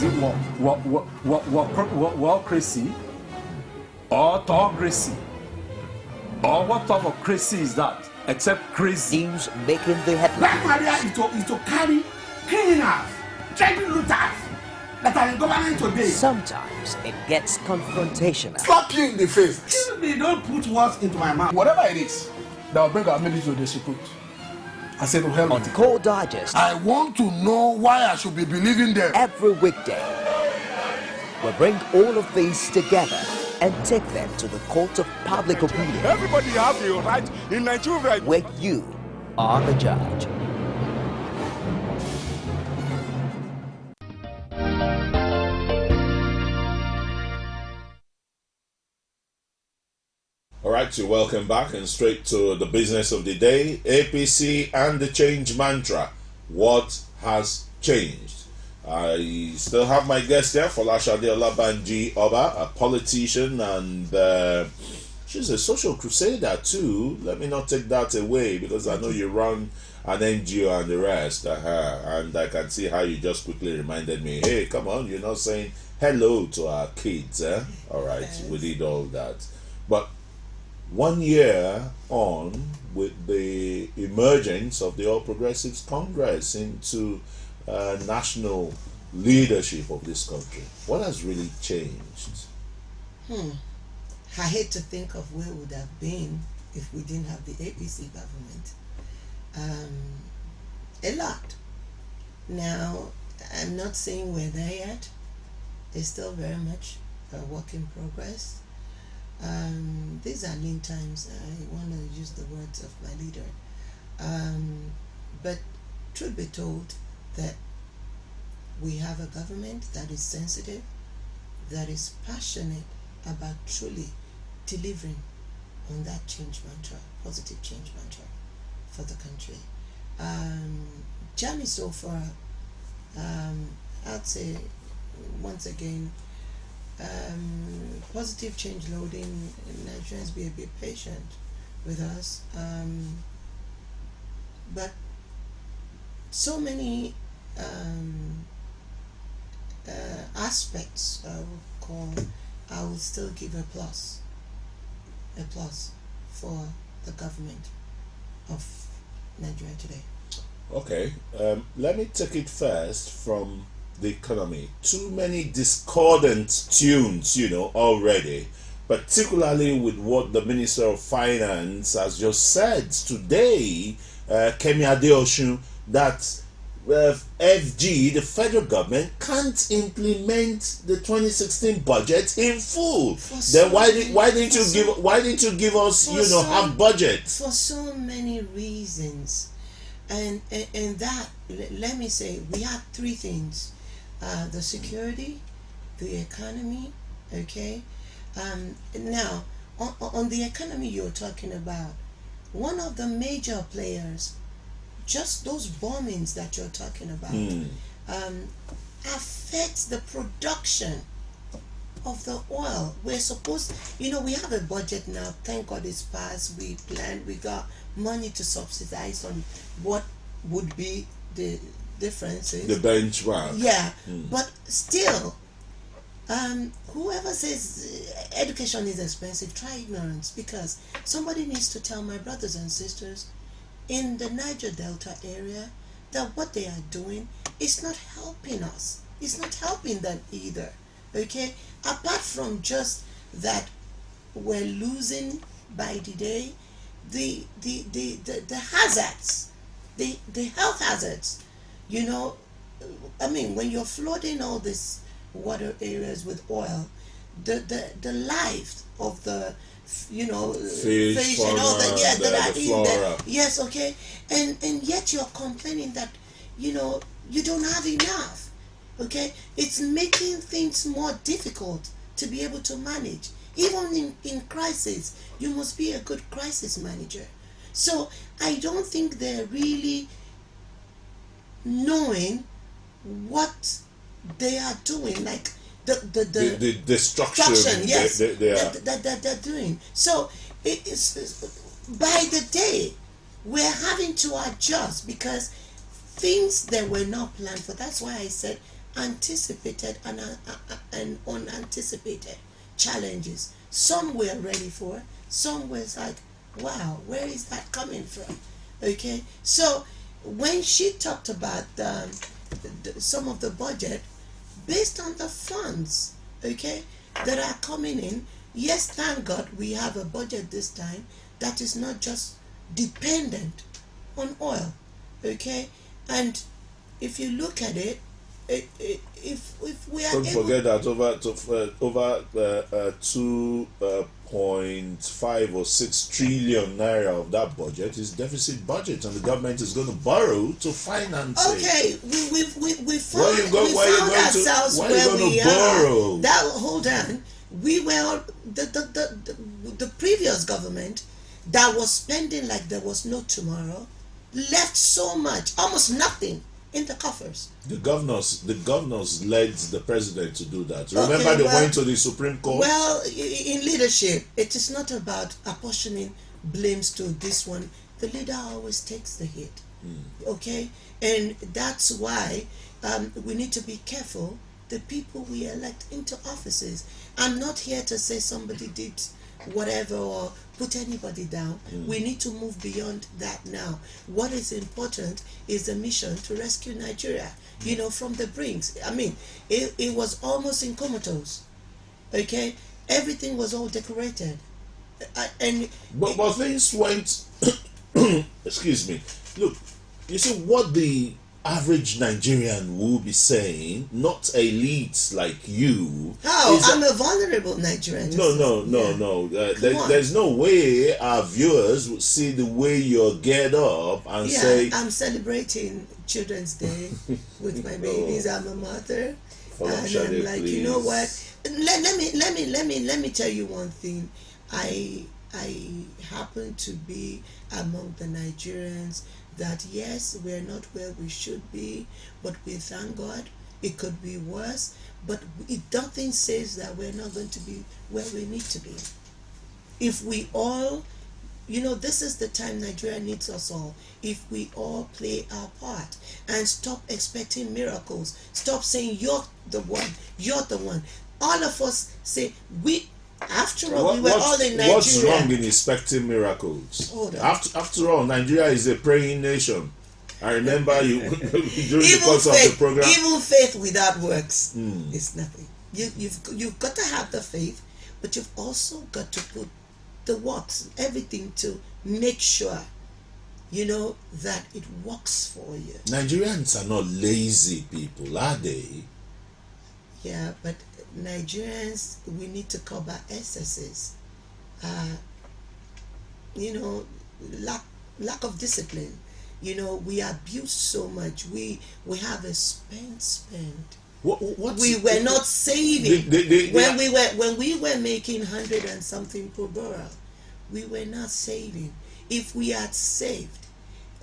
Is it crazy or autocracy? Or what type of crazy is that? Except crazy. News making the headlines. Black Maria is to carry criminals, treasure looters that are in government today. Sometimes it gets confrontational. Slap you in the face. Excuse me, don't put words into my mouth. Whatever it is that will bring our military to disrepute, I said to hell. On Core Digest, I want to know why I should be believing them. every weekday, we bring all of these together and take them to the court of public opinion. Everybody has a right in Nigeria, where you are the judge. All right, so welcome back and straight to the business of the day. APC and the change mantra. What has changed? I still have my guest there, FOLASHADE OLABANJI OBA, a politician, and she's a social crusader too. Let me not take that away, because I know you run an NGO and the rest. And I can see how you just quickly reminded me, hey, come on, you're not saying hello to our kids. All right, yes. We did all that. But 1 year on, with the emergence of the All Progressives Congress into national leadership of this country, what has really changed? I hate to think of where we would have been if we didn't have the APC government. A lot. Now, I'm not saying we're there yet. It's still very much a work in progress. These are lean times. I want to use the words of my leader. But truth be told, that we have a government that is sensitive, that is passionate about truly delivering on that change mantra, positive change mantra for the country. Journey so far, I'd say once again, positive change loading. Nigerians, be a bit patient with us, but so many aspects I will still give a plus for the government of Nigeria today. Okay, let me take it first from the economy. Too many discordant tunes, already, particularly with what the Minister of Finance has just said today, Kemi Adeosun, that FG, the federal government, can't implement the 2016 budget in full. Then why didn't you give us half budget? For so many reasons, and that, let me say, we have three things: the security, the economy. Okay, now on the economy you're talking about, one of the major players, just those bombings that you're talking about, affects the production of the oil. We're supposed, we have a budget now. Thank God it's passed. We planned, we got money to subsidize on what would be the differences. The benchmark. Yeah, but still, whoever says education is expensive, try ignorance, because somebody needs to tell my brothers and sisters in the Niger Delta area that what they are doing is not helping us. It's not helping them either. Okay? Apart from just that we're losing by the day, the hazards, the health hazards, when you're flooding all these water areas with oil, the life of the fish and all that, that are in there. Yes, okay. And yet you're complaining that, you don't have enough. Okay? It's making things more difficult to be able to manage. Even in crisis, you must be a good crisis manager. So I don't think they're really knowing what they are doing, like the destruction, yes, that they're doing. So it is, by the day, we're having to adjust, because things that were not planned for. That's why I said anticipated and unanticipated challenges. Some we're ready for, some was like, wow, where is that coming from? Okay, so when she talked about some of the budget based on the funds, okay, that are coming in, yes, thank God we have a budget this time that is not just dependent on oil, okay, and if you look at it, if we are don't forget that over 2.5 or 6 trillion naira of that budget is deficit budget, and the government is going to borrow to finance it. Okay, we found ourselves where we borrow? are. That, hold on, we were the previous government that was spending like there was no tomorrow left so much, almost nothing in the coffers. The governors led the president to do that. Remember, they went to the Supreme Court. Well, in leadership, it is not about apportioning blames to this one. The leader always takes the hit. Okay, and that's why we need to be careful the people we elect into offices. I'm not here to say somebody did whatever or put anybody down. We need to move beyond that now. What is important is the mission to rescue Nigeria, you know, from the brinks. I mean, it was almost in comatose. Okay, everything was all decorated, but things went. Excuse me. Look, you see what the average Nigerian will be saying, not elites like you. I'm a vulnerable Nigerian. No. There's no way our viewers would see the way you get up and say, I'm celebrating Children's Day with my babies. I'm a mother, and I'm like, please. You know what? Let me tell you one thing. I happen to be among the Nigerians that, yes, we're not where we should be, but we thank God. It could be worse, but nothing says that we're not going to be where we need to be. If we all, you know, this is the time Nigeria needs us all. If we all play our part and stop expecting miracles, stop saying you're the one. All of us say after all, we were all in Nigeria. What's wrong in expecting miracles? Hold on. After all, Nigeria is a praying nation. I remember you during the course of the program. Even faith without works is nothing. You've got to have the faith, but you've also got to put the works, everything to make sure, you know, that it works for you. Nigerians are not lazy people, are they? Yeah, but Nigerians, we need to cover excesses. You know, lack of discipline. You know, we abuse so much. We have a spend. We were not saving. When we were making 100 and something per barrel, we were not saving. If we had saved,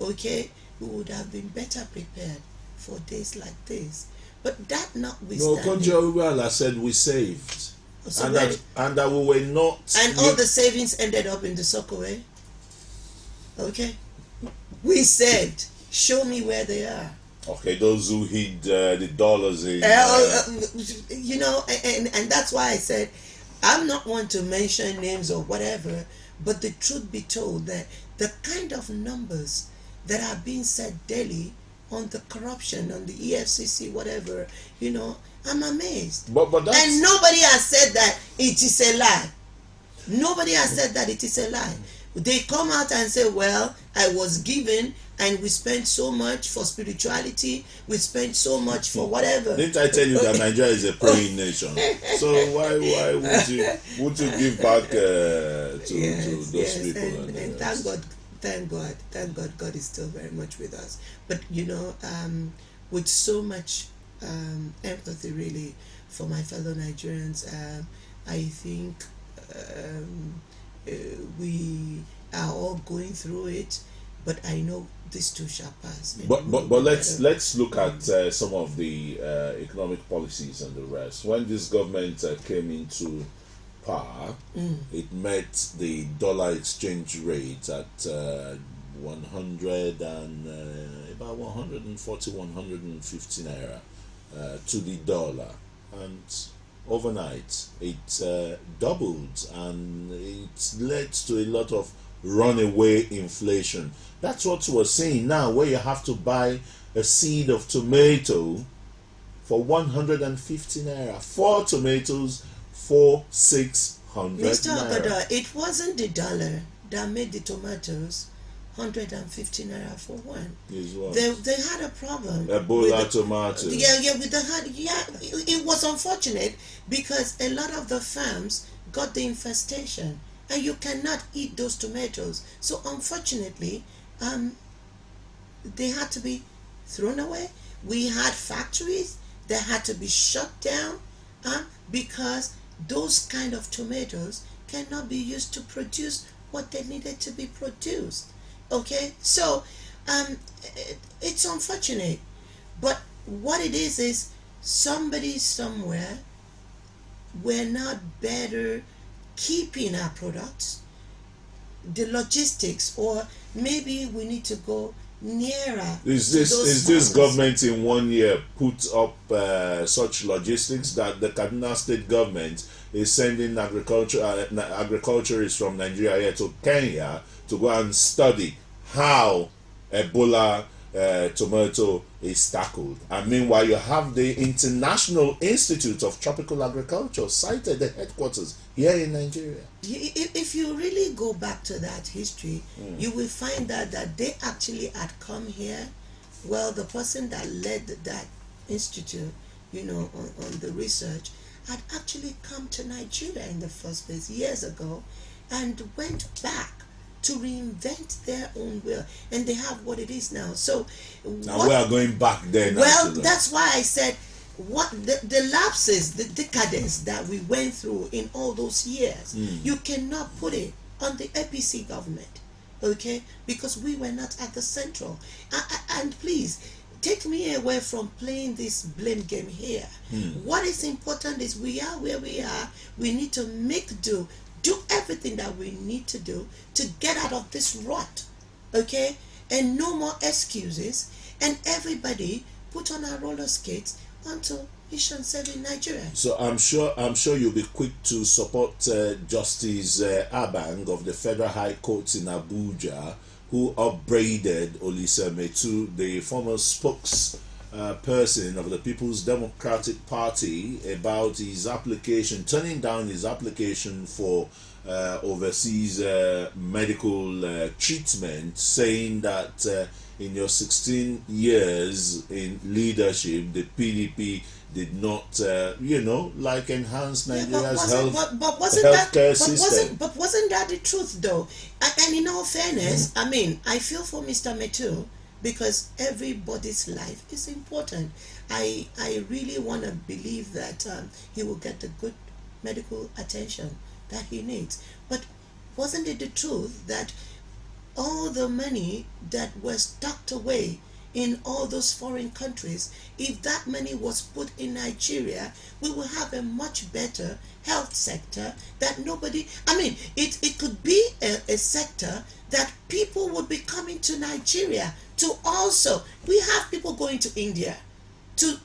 okay, we would have been better prepared for days like this. But that notwithstanding. No, Konjo said we saved. So and that we were not. And all the savings ended up in the sockaway. Okay? We said, show me where they are. Okay, those who hid the dollars in. You know, and that's why I said, I'm not one to mention names or whatever, but the truth be told that the kind of numbers that are being said daily on the corruption, on the EFCC, whatever, you know, I'm amazed. But that's... And nobody has said that it is a lie. Nobody has said that it is a lie. They come out and say, well, I was given and we spent so much for spirituality, we spent so much for whatever. Didn't I tell you that Nigeria is a praying nation? So why would you give back to those people? And thank God, God is still very much with us. But you know, with so much empathy really for my fellow Nigerians, I think we are all going through it, but I know this too shall pass. But let's look at some of the economic policies and the rest. When this government came into power, it met the dollar exchange rate at 100 and about 140, 150 naira to the dollar, and overnight it doubled, and it led to a lot of runaway inflation. That's what we're seeing now, where you have to buy a seed of tomato for 150 naira. 4 tomatoes for 600 Mr. naira. Ogodo, it wasn't the dollar that made the tomatoes 150 naira for one. They had a problem. Ebola tomatoes. It was unfortunate because a lot of the farms got the infestation, and you cannot eat those tomatoes. So unfortunately, they had to be thrown away. We had factories that had to be shut down because those kind of tomatoes cannot be used to produce what they needed to be produced. Okay, so it's unfortunate, but what it is somebody somewhere, we're not better keeping our products, the logistics, or maybe we need to go nearer. Is this government in 1 year put up such logistics that the Kaduna state government is sending agriculturists from Nigeria here to Kenya to go and study how Ebola tomato is tackled? And meanwhile, you have the International Institute of Tropical Agriculture cited the headquarters here in Nigeria. If you really go back to that history, you will find out that they actually had come here. Well, the person that led that institute, on the research, had actually come to Nigeria in the first place years ago and went back to reinvent their own will, and they have what it is now. So now we are going back there. Well, that's why I said what the lapses, the decadence that we went through in all those years, you cannot put it on the APC government, okay? Because we were not at the central. And please, take me away from playing this blame game here. What is important is we are where we are. We need to do everything that we need to do to get out of this rut, okay? And no more excuses, and everybody put on our roller skates until Ishan said in Nigeria. So I'm sure you'll be quick to support Justice Abang of the Federal High Court in Abuja, who upbraided Olise Metu, the former spokesperson of the People's Democratic Party, about his application, turning down his application for overseas medical treatment, saying that in your 16 years in leadership, the PDP did not, enhance Nigeria's healthcare system. But wasn't that the truth, though? And in all fairness, I mean, I feel for Mr. Metu, because everybody's life is important. I really want to believe that he will get the good medical attention that he needs. But wasn't it the truth that all the money that was tucked away in all those foreign countries, if that money was put in Nigeria, we will have a much better health sector that nobody, it could be a sector that people would be coming to Nigeria to also. We have people going to India to,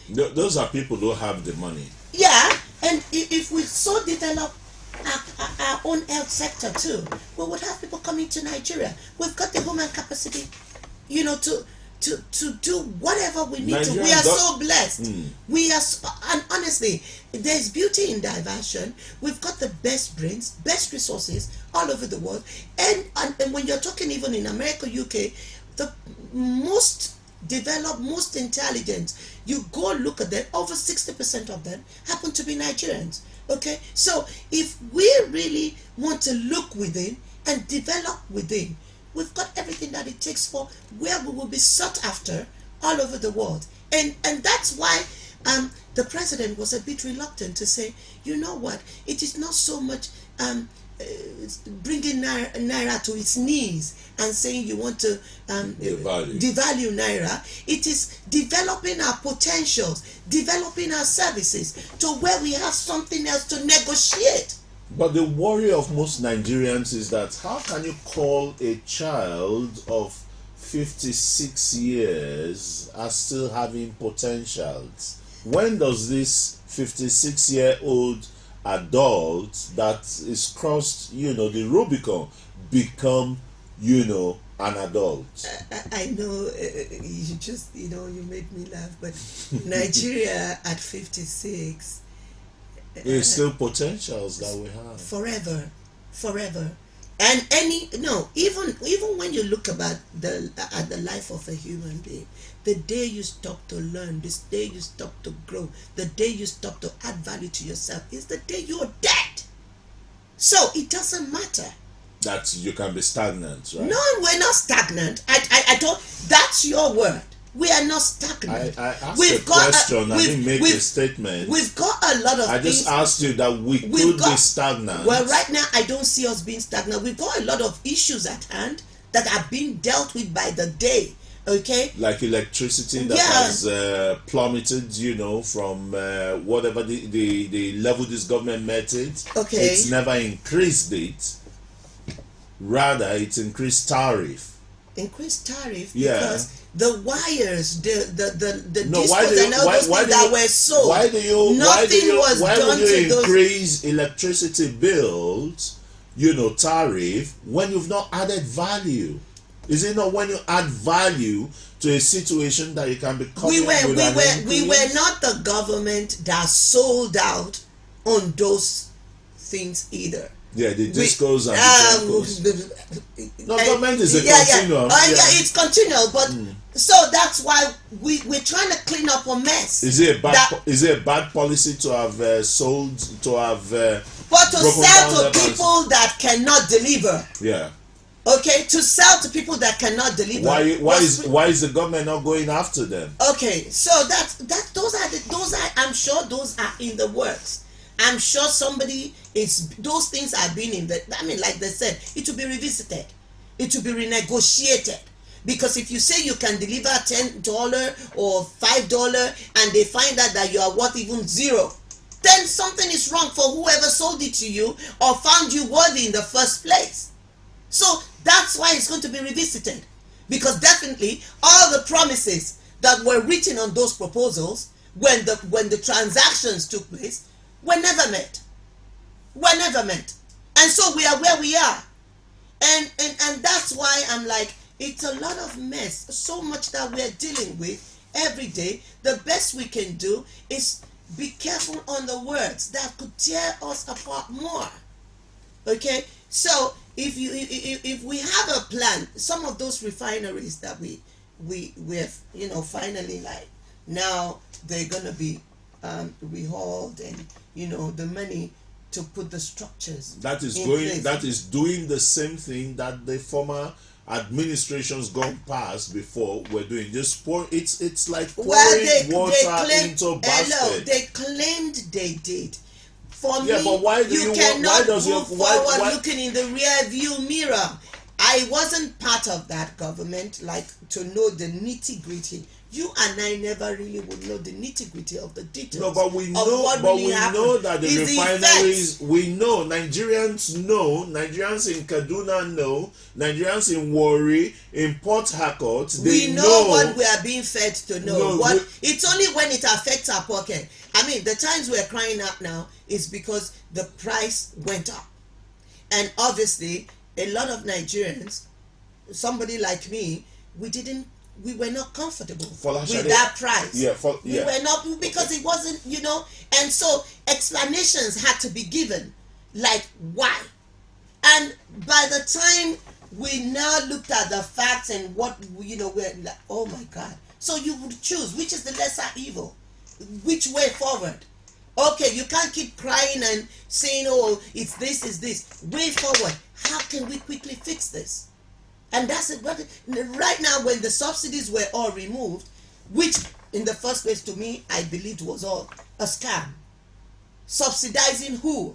Those are people who have the money. Yeah, and if we so develop our own health sector too, we would have people coming to Nigeria. We've got the human capacity, to do whatever we need to. We are so blessed. We are, and honestly, there's beauty in diversion. We've got the best brains, best resources all over the world. And when you're talking even in America, UK, the most developed, most intelligent, you go look at them, over 60% of them happen to be Nigerians. Okay, so if we really want to look within and develop within, we've got everything that it takes for where we will be sought after all over the world. And that's why the president was a bit reluctant to say, you know what, it is not so much bringing Naira to its knees and saying you want to devalue Naira. It is developing our potentials, developing our services to where we have something else to negotiate. But the worry of most Nigerians is that how can you call a child of 56 years are still having potentials. When does this 56-year-old adult that is crossed, the Rubicon become, an adult? I know you just, you made me laugh, but Nigeria at 56. There's still potentials that we have. Forever. And even when you look about at the life of a human being, the day you stop to learn, this day you stop to grow, the day you stop to add value to yourself is the day you're dead. So it doesn't matter. That you can be stagnant, right? No, we're not stagnant. I don't. That's your word. We are not stagnant. I asked a question. I didn't make a statement. We've got a lot of. I just asked you that we could be stagnant. Well, right now I don't see us being stagnant. We've got a lot of issues at hand that are being dealt with by the day. Okay. Like electricity that has plummeted, from whatever the level this government met it. Okay. It's never increased it. Rather, it's increased tariff. Increased tariff, yeah. Because the wires, the no, discos and all those things that were sold. Why do you increase those electricity bills, tariff, when you've not added value? Is it not when you add value to a situation that you can be coming we were not the government that sold out on those things either. Yeah, the discos and the government is a continuum. It's continual, but so that's why we're trying to clean up a mess. Is it a bad policy to have sold, to have but to sell to people that cannot deliver? Yeah. Okay, to sell to people that cannot deliver. Why is the government not going after them? Okay, so those are I'm sure those are in the works. I'm sure those things are being like they said, it will be revisited. It will be renegotiated. Because if you say you can deliver $10 or $5 and they find out that you are worth even $0, then something is wrong for whoever sold it to you or found you worthy in the first place. So that's why it's going to be revisited. Because definitely all the promises that were written on those proposals when the transactions took place were never met. And so we are where we are. And that's why I'm like, it's a lot of mess. So much that we're dealing with every day. The best we can do is be careful on the words that could tear us apart more. Okay? So if we have a plan, some of those refineries that we have, finally, like, now they're gonna be rehauled, and the money to put the structures that is doing the same thing that the former administrations gone past before were doing. Just it's like pouring water into basket. They claimed they did. For me, but why cannot move forward looking in the rear view mirror. I wasn't part of that government, like, to know the nitty-gritty. You and I never really would know the nitty-gritty of the details. No, but we know that the refineries, Nigerians in Kaduna know, Nigerians in Warri, in Port Harcourt, we know what we are being fed to know. It's only when it affects our pocket. I mean, the times we're crying out now is because the price went up. And obviously, a lot of Nigerians, somebody like me, we were not comfortable with that price. We were not, because it wasn't, and so explanations had to be given, like why. And by the time we now looked at the facts and what, we're like, oh my God. So you would choose, which is the lesser evil? Which way forward? Okay, you can't keep crying and saying, oh, it's this. Way forward. How can we quickly fix this? And that's it. Right now, when the subsidies were all removed, which in the first place to me, I believed was all a scam. Subsidizing who?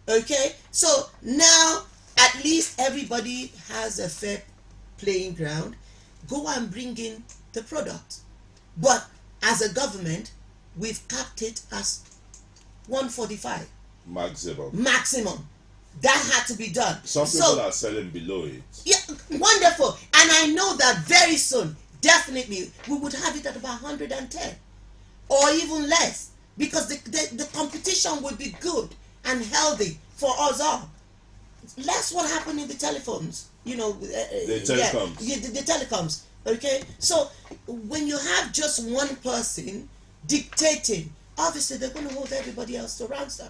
Okay? So now, at least everybody has a fair playing ground. Go and bring in the product. But as a government, we've capped it as 145. Maximum. That had to be done. Some people are selling below it. Yeah, wonderful. And I know that very soon, definitely, we would have it at about 110 or even less, because the competition would be good and healthy for us all. That's what happened in the telephones, you know. The telecoms. Yeah, the telecoms. Okay, so when you have just one person dictating, obviously they're going to hold everybody else to ransom.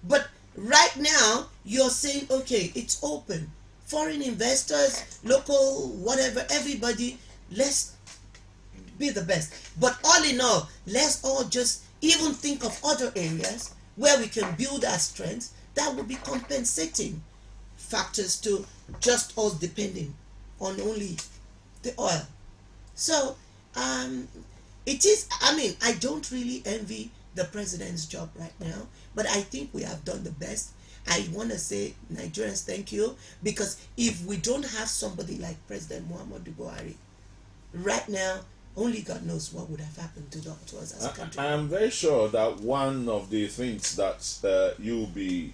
But right now, you're saying, okay, it's open. Foreign investors, local, whatever, everybody, let's be the best. But all in all, let's all just even think of other areas where we can build our strength that would be compensating factors to just us depending on only the oil. So it is, I mean, I don't really envy the president's job right now, but I think we have done the best. I want to say, Nigerians, thank you, because if we don't have somebody like President Muhammadu Buhari right now, only God knows what would have happened to us as a country. I am very sure that one of the things that you'll be,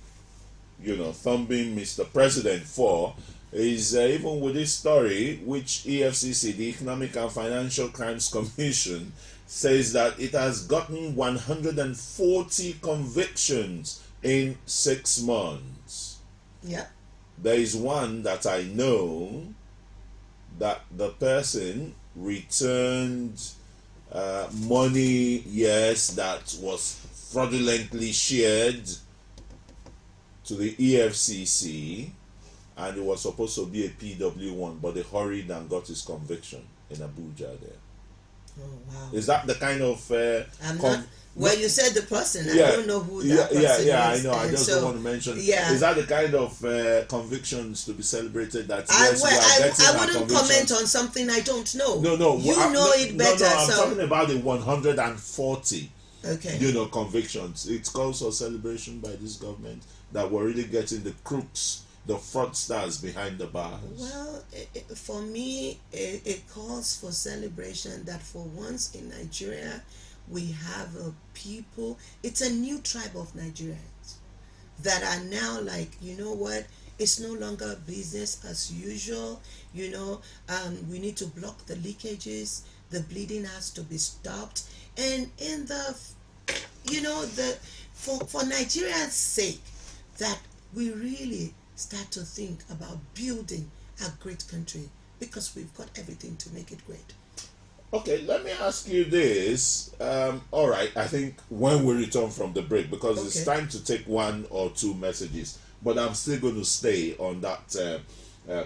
you know, thumping Mr. President for is even with this story, which EFCC, the Economic and Financial Crimes Commission, says that it has gotten 140 convictions in 6 months. Yeah. There is one that I know that the person returned money, yes, that was fraudulently shared to the EFCC, and it was supposed to be a PW1, but they hurried and got his conviction in Abuja there. Oh, wow. Is that the kind of well, you said the person. I don't know who that person is. I know. I just don't want to mention. Yeah. Is that the kind of convictions to be celebrated? That I wouldn't comment on something I don't know. No. You know it better. No, I'm talking about the 140. Okay. You know, convictions. It's calls for celebration by this government that we're really getting the crooks, the fraudsters behind the bars. Well, for me, it calls for celebration that for once in Nigeria, we have a people, it's a new tribe of Nigerians that are now like, you know what, it's no longer business as usual, you know, we need to block the leakages, the bleeding has to be stopped, and in the, you know, for Nigeria's sake, that we really start to think about building a great country, because we've got everything to make it great. Okay, let me ask you this. All right, I think when we return from the break, because it's time to take 1 or 2 messages, but I'm still going to stay on that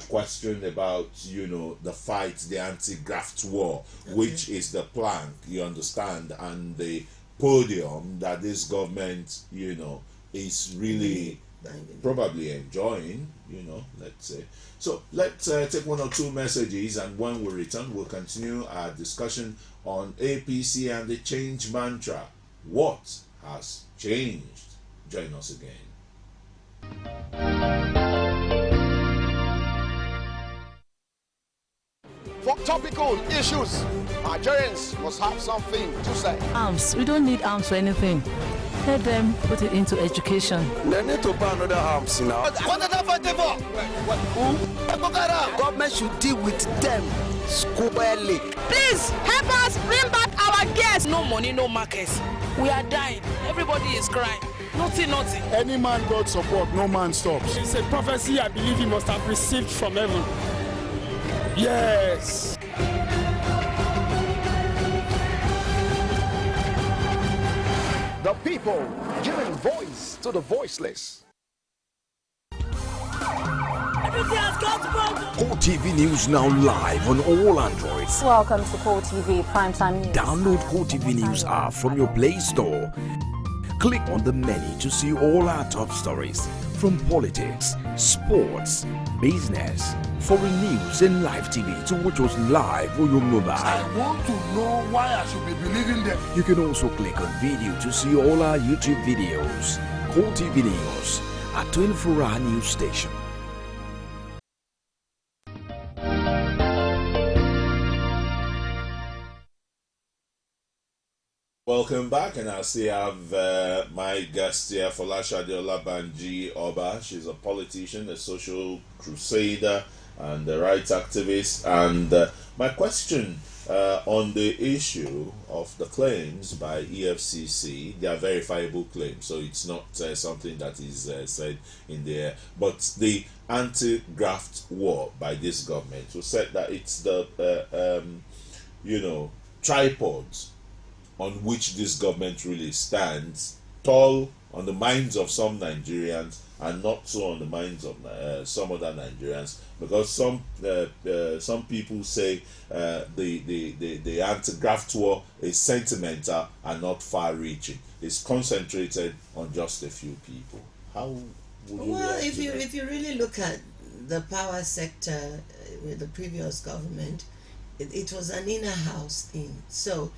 question about, you know, the fight, the anti-graft war, which is the plank, you understand, and the podium that this government, you know, is really probably enjoying, you know, let's say. So let's take 1 or 2 messages, and when we return, we'll continue our discussion on APC and the change mantra. What has changed? Join us again. For topical issues, Nigerians must have something to say. Arms. We don't need arms for anything. Let them put it into education. They need to buy another arms now. What are they fighting for? Government should deal with them squarely. Please help us bring back our guests. No money, no markets. We are dying. Everybody is crying. Nothing. Any man God support, no man stops. It's a prophecy I believe he must have received from heaven. Yes. The people giving voice to the voiceless. Core TV News now live on all Androids. Welcome to Core TV Primetime News. Download Core TV News app from your Play Store. Click on the menu to see all our top stories from politics, sports, business, foreign news and live TV to watch us live on your mobile. I want to know why I should be believing them. You can also click on video to see all our YouTube videos. Core TV News, a 24-hour news station. Welcome back, and I still have my guest here, FOLASHADE OLABANJI OBA. She's a politician, a social crusader, and a rights activist. And my question on the issue of the claims by EFCC, they are verifiable claims, so it's not something that is said in the air. But the anti-graft war by this government, who said that it's the tripods on which this government really stands, tall on the minds of some Nigerians and not so on the minds of some other Nigerians, because some people say the anti-graft war is sentimental and not far-reaching. It's concentrated on just a few people. How would you react to that? If you really look at the power sector with the previous government, it was an inner house thing. So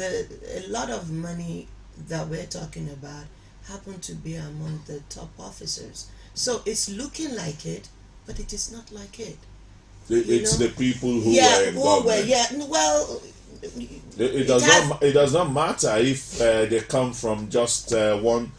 a lot of money that we're talking about happened to be among the top officers. So it's looking like it, but it is not like it. It's the people who were in government. Well, it does not matter if they come from just one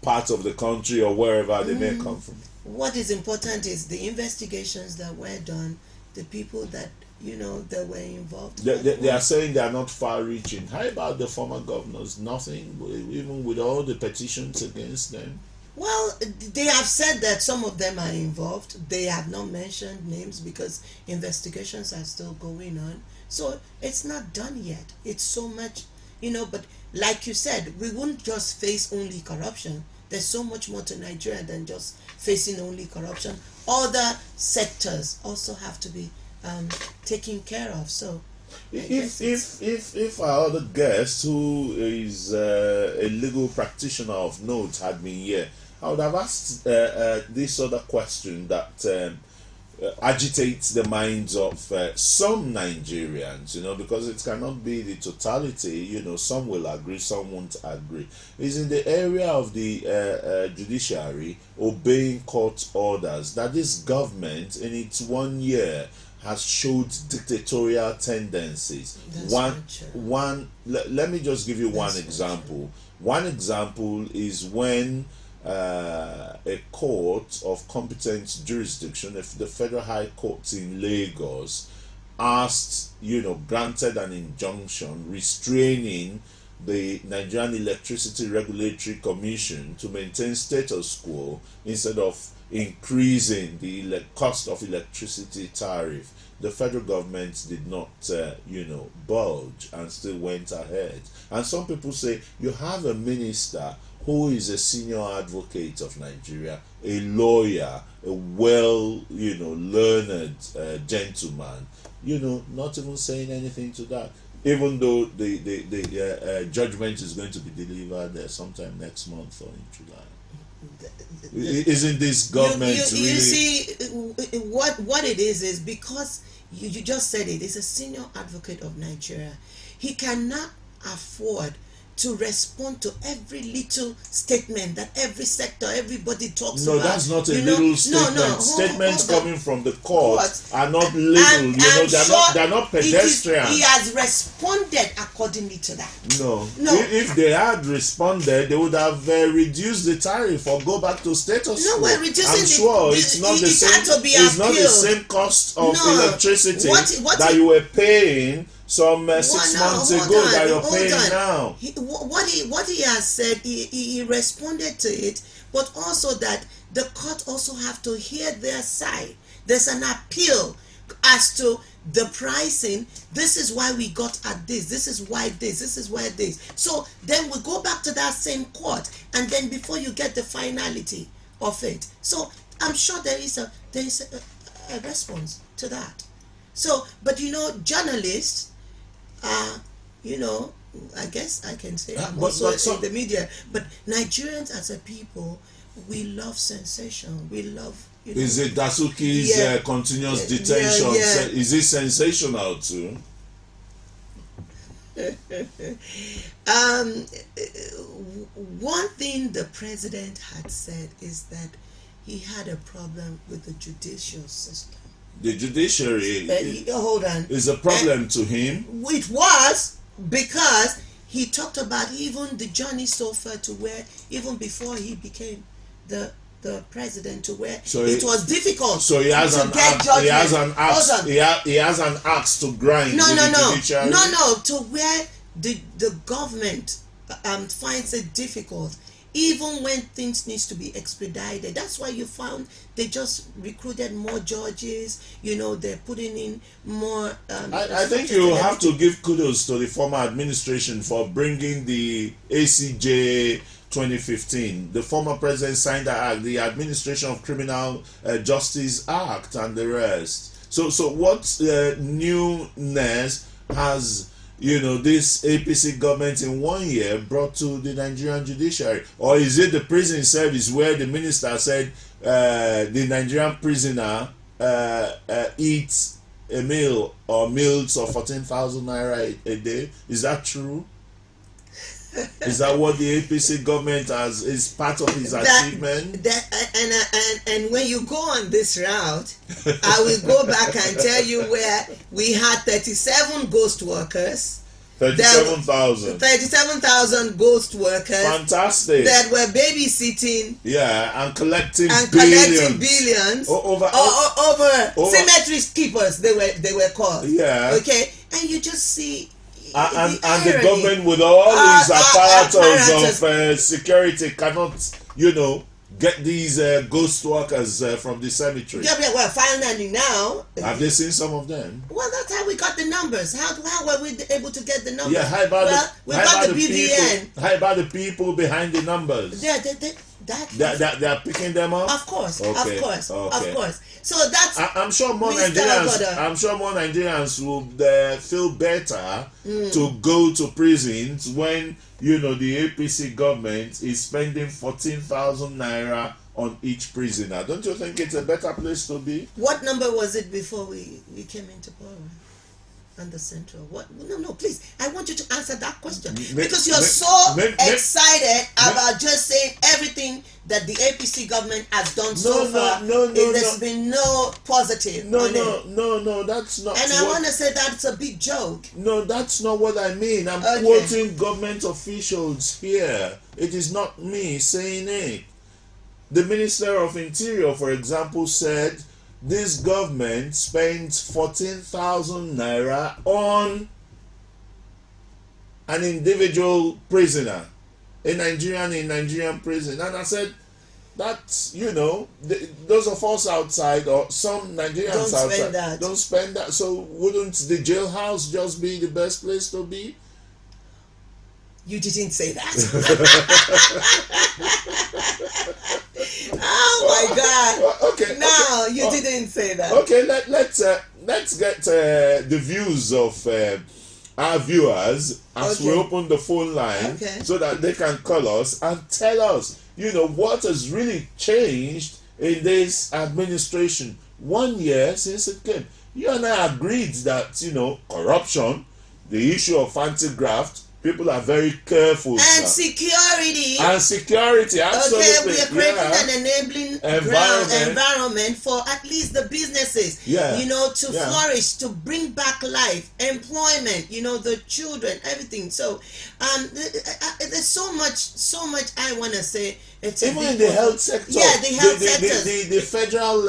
part of the country or wherever they may come from. What is important is the investigations that were done, the people that that were involved. They are saying they are not far-reaching. How about the former governors? Nothing, even with all the petitions against them. Well, they have said that some of them are involved. They have not mentioned names because investigations are still going on. So it's not done yet. It's so much, but like you said, we wouldn't just face only corruption. There's so much more to Nigeria than just facing only corruption. Other sectors also have to be taken care of. So if our other guest, who is a legal practitioner of note, had been here, I would have asked this other question that agitates the minds of some Nigerians, because it cannot be the totality. Some will agree, some won't agree. Is in the area of the judiciary obeying court orders that this government in its 1 year has showed dictatorial tendencies. Let me just give you one example. One example is when a court of competent jurisdiction, if the Federal High Court in Lagos, granted an injunction restraining the Nigerian Electricity Regulatory Commission to maintain status quo instead of increasing the cost of electricity tariff. The federal government did not, budge and still went ahead. And some people say you have a minister who is a senior advocate of Nigeria, a lawyer, a learned gentleman, not even saying anything to that, even though the judgment is going to be delivered sometime next month or in July. Isn't this government you really? You see, what it is because you just said it. It's a senior advocate of Nigeria. He cannot afford to respond to every little statement that every sector, everybody talks about. No, that's not a little statement. Statements coming from the court are not little. They're not pedestrian. He has responded accordingly to that. No. If they had responded, they would have reduced the tariff or go back to status quo. No, we're reducing. I'm sure it's not the same. It's not the same cost of electricity that you were paying some 6 months ago that you're paying now. What he has said, he responded to it, but also that the court also have to hear their side. There's an appeal as to the pricing. This is why we got at this. This is why this. This is why this. So then we go back to that same court, and then before you get the finality of it. So I'm sure there is a response to that. So, but journalists. I guess I can say I'm also in the media, but Nigerians as a people, we love sensation. We love. Is it Dasuki's continuous detention? Is it sensational too? One thing the president had said is that he had a problem with the judicial system. The judiciary hold on. is a problem to him. It was because he talked about even the journey so far to where, even before he became the president, to where it was difficult so he has to get judgment. He has an axe to grind. No, to where the government finds it difficult, even when things needs to be expedited. That's why you found they just recruited more judges. They're putting in more. I think you have to give kudos to the former administration for bringing the ACJ 2015. The former president signed the act, the Administration of Criminal Justice Act, and the rest. So what newness has this APC government in 1 year brought to the Nigerian judiciary? Or is it the prison service where the minister said the Nigerian prisoner eats a meal or meals of 14,000 naira a day? Is that true? Is that what the APC government is part of his achievement? And when you go on this route, I will go back and tell you where we had 37 ghost workers. 37,000 ghost workers. Fantastic. That were babysitting. Yeah, and collecting billions. Over cemetery keepers, they were called. Yeah. Okay, and you just see. And the government with all these apparatus of security cannot, get these ghost workers from the cemetery. Yeah, well, finally now. Have they seen some of them? Well, that's how we got the numbers. How were we able to get the numbers? Yeah, how about we got the BVN. How about the people behind the numbers? They're picking them up. Of course, okay. of course. So that's. I'm sure more Nigerians will feel better to go to prisons when the APC government is spending 14,000 naira on each prisoner. Don't you think it's a better place to be? What number was it before we came into power? And the central. What? No, please. I want you to answer that question because you're so excited about just saying everything that the APC government has done so far. There's been no positive. No, that's not. And I want to say that's a big joke. No, that's not what I mean. I'm quoting government officials here. It is not me saying it. The Minister of Interior, for example, said this government spends 14,000 naira on an individual prisoner, a Nigerian in Nigerian prison. And I said, that's, those of us outside, or some Nigerians outside, don't spend that. So wouldn't the jailhouse just be the best place to be? You didn't say that. Oh my God! Okay. No, you didn't say that. Okay, let's get the views of our viewers as we open the phone line, so that they can call us and tell us, what has really changed in this administration 1 year since it came. You and I agreed that corruption, the issue of anti-graft. People are very careful. And security. Absolutely. Okay, we are creating an enabling environment for at least the businesses, to flourish, to bring back life, employment, the children, everything. So, there's so much I want to say. Even in the health sector. Yeah, the health sector. The federal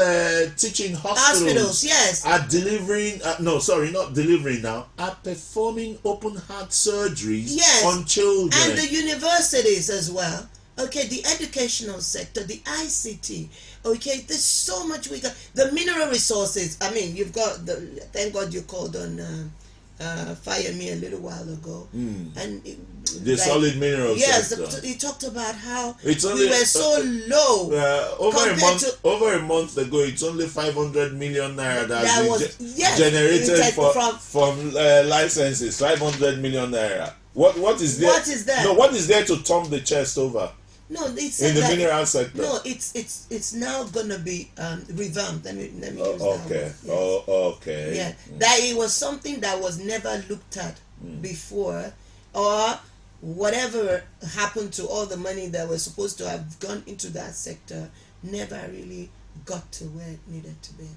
teaching hospitals are delivering, not delivering now, are performing open heart surgeries on children. And the universities as well. Okay, the educational sector, the ICT. Okay, there's so much we got. The mineral resources. I mean, you've got thank God you called on Fire Me a little while ago. And the solid mineral sector. Yes, he talked about how we were so low. Over a month ago, it's only 500 million naira that was generated from licenses. 500 million naira. What is there? What is that? No, what is there to thump the chest over? No, it's in the mineral sector. No, it's now gonna be revamped. Let me use that word. Okay. Yeah, that it was something that was never looked at before, or whatever happened to all the money that was supposed to have gone into that sector never really got to where it needed to be.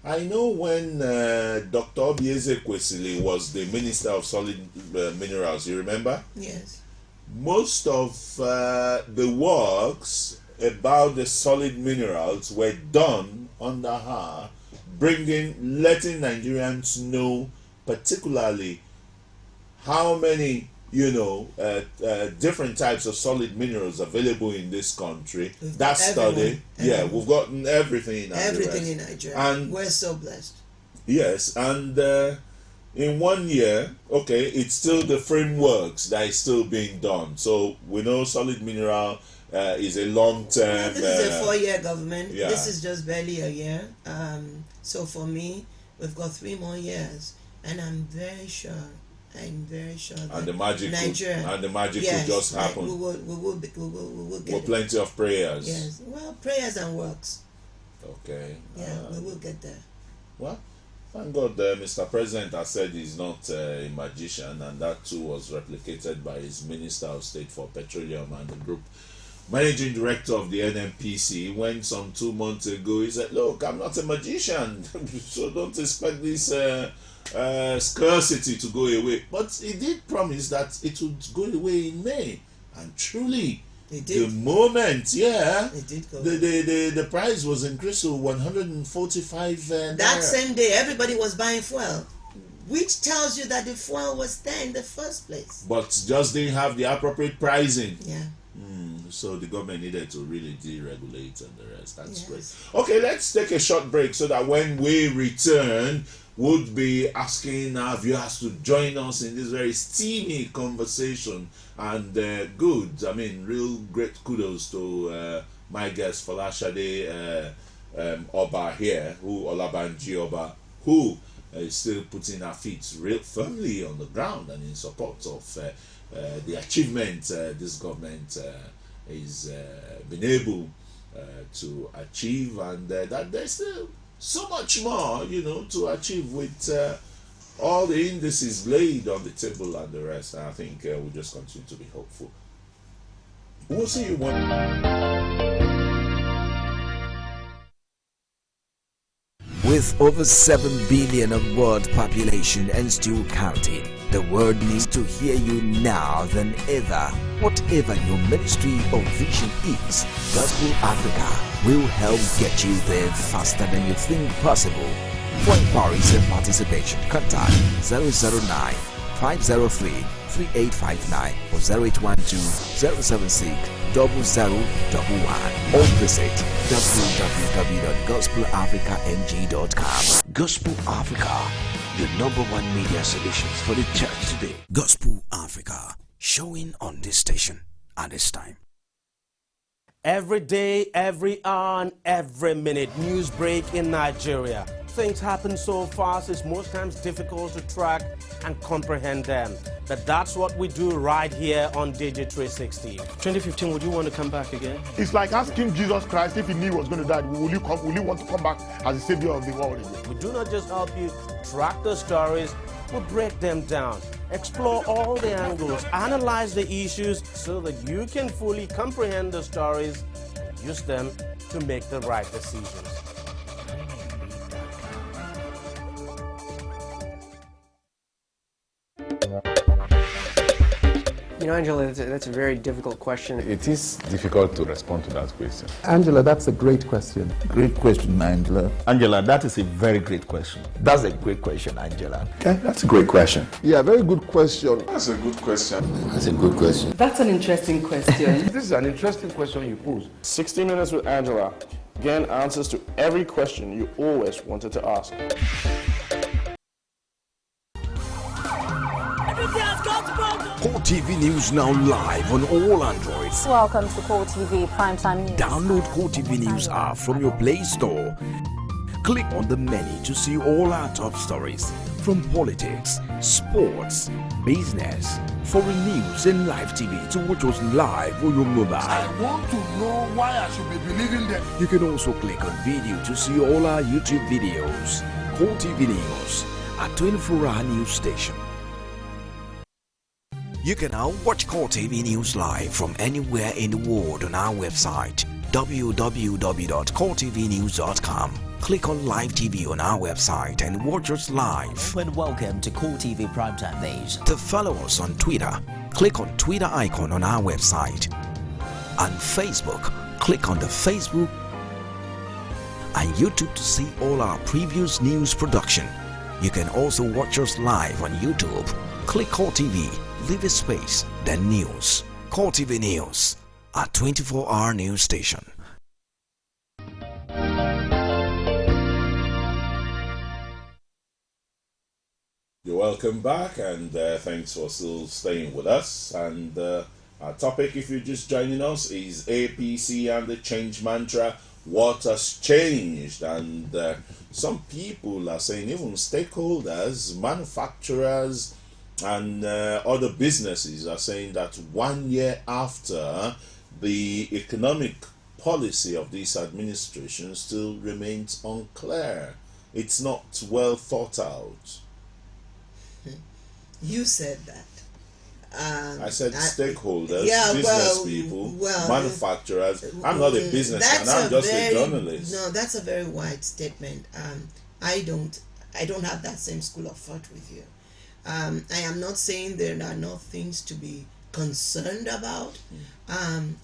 I know when Dr. Obieze Kwesili was the Minister of Solid Minerals, you remember? Yes. Most of the works about the solid minerals were done under her, letting Nigerians know particularly how many, different types of solid minerals available in this country. That study, we've gotten everything in Nigeria. Everything in Nigeria. And we're so blessed. Yes, and in 1 year, it's still the frameworks that is still being done. So we know solid mineral is a long-term. This is a 4-year government. Yeah. This is just barely a year. So for me, we've got 3 more years, and I'm very sure that and the magic will just happen. We will get with plenty of prayers. Yes, well, prayers and works. Okay. Yeah, we will get there. Well, thank God Mr. President has said he's not a magician, and that too was replicated by his Minister of State for Petroleum and the Group Managing Director of the NNPC, when some 2 months ago he said, look, I'm not a magician, so don't expect this scarcity to go away. But he did promise that it would go away in May, and truly the moment it did go the price was increased to 145 that same day. Everybody was buying fuel, which tells you that the fuel was there in the first place, but just didn't have the appropriate pricing. So the government needed to really deregulate and the rest. That's great. Okay, let's take a short break so that when we return, we'll be asking our viewers to join us in this very steamy conversation. And real great kudos to my guest FOLASHADE OBA here, OLABANJI OBA, who is still putting her feet real firmly on the ground and in support of the achievement this government is been able to achieve, and that there's still so much more to achieve with all the indices laid on the table and the rest. And I think we'll just continue to be hopeful. We'll see you With over 7 billion of world population and still counting, the world needs to hear you now than ever. Whatever your ministry or vision is, Gospel Africa will help get you there faster than you think possible. For inquiries and participation, contact 009 503 3859 or 0812 076 0011 or visit www.gospelafricang.com. Gospel Africa, your #1 media solutions for the church today. Gospel Africa, showing on this station at this time. Every day, every hour, and every minute, news break in Nigeria. Things happen so fast, it's most times difficult to track and comprehend them. But that's what we do right here on Digi360. 2015, would you want to come back again? It's like asking Jesus Christ if he knew he was going to die, will you want to come back as the savior of the world again? We do not just help you track the stories, we break them down, explore all the angles, analyze the issues so that you can fully comprehend the stories and use them to make the right decisions. You know, Angela, that's a very difficult question. It is difficult to respond to that question. Angela, that's a great question. Great question, Angela. Angela, that is a very great question. That's a great question, Angela. Okay, that's a great question. Yeah, very good question. That's a good question. That's a good question. That's an interesting question. This is an interesting question you pose. 60 Minutes with Angela. Again, answers to every question you always wanted to ask. Core TV News now live on all Androids. Welcome to Core TV Primetime News. Download Core TV News app from your Play Store. Click on the menu to see all our top stories from politics, sports, business, foreign news and live TV to watch us live on your mobile. I want to know why I should be believing them. You can also click on video to see all our YouTube videos. Core TV News, a 24-hour news station. You can now watch Core TV News live from anywhere in the world on our website www.coretvnews.com. Click on Live TV on our website and watch us live. And welcome to Core TV Primetime Days. To follow us on Twitter, click on Twitter icon on our website. On Facebook, click on the Facebook and YouTube to see all our previous news production. You can also watch us live on YouTube. Click Core TV, leave a space, then News. Core TV News, our 24-hour news station. You're welcome back, and thanks for still staying with us. And our topic, if you're just joining us, is APC and the change mantra. What has changed? And some people are saying, even stakeholders, manufacturers, and other businesses are saying that 1 year after, the economic policy of this administration still remains unclear. It's not well thought out. You said that. I said stakeholders, business people, manufacturers. I'm not a businessman. I'm just a journalist. No, that's a very wide statement. I don't have that same school of thought with you. I am not saying there are no things to be concerned about,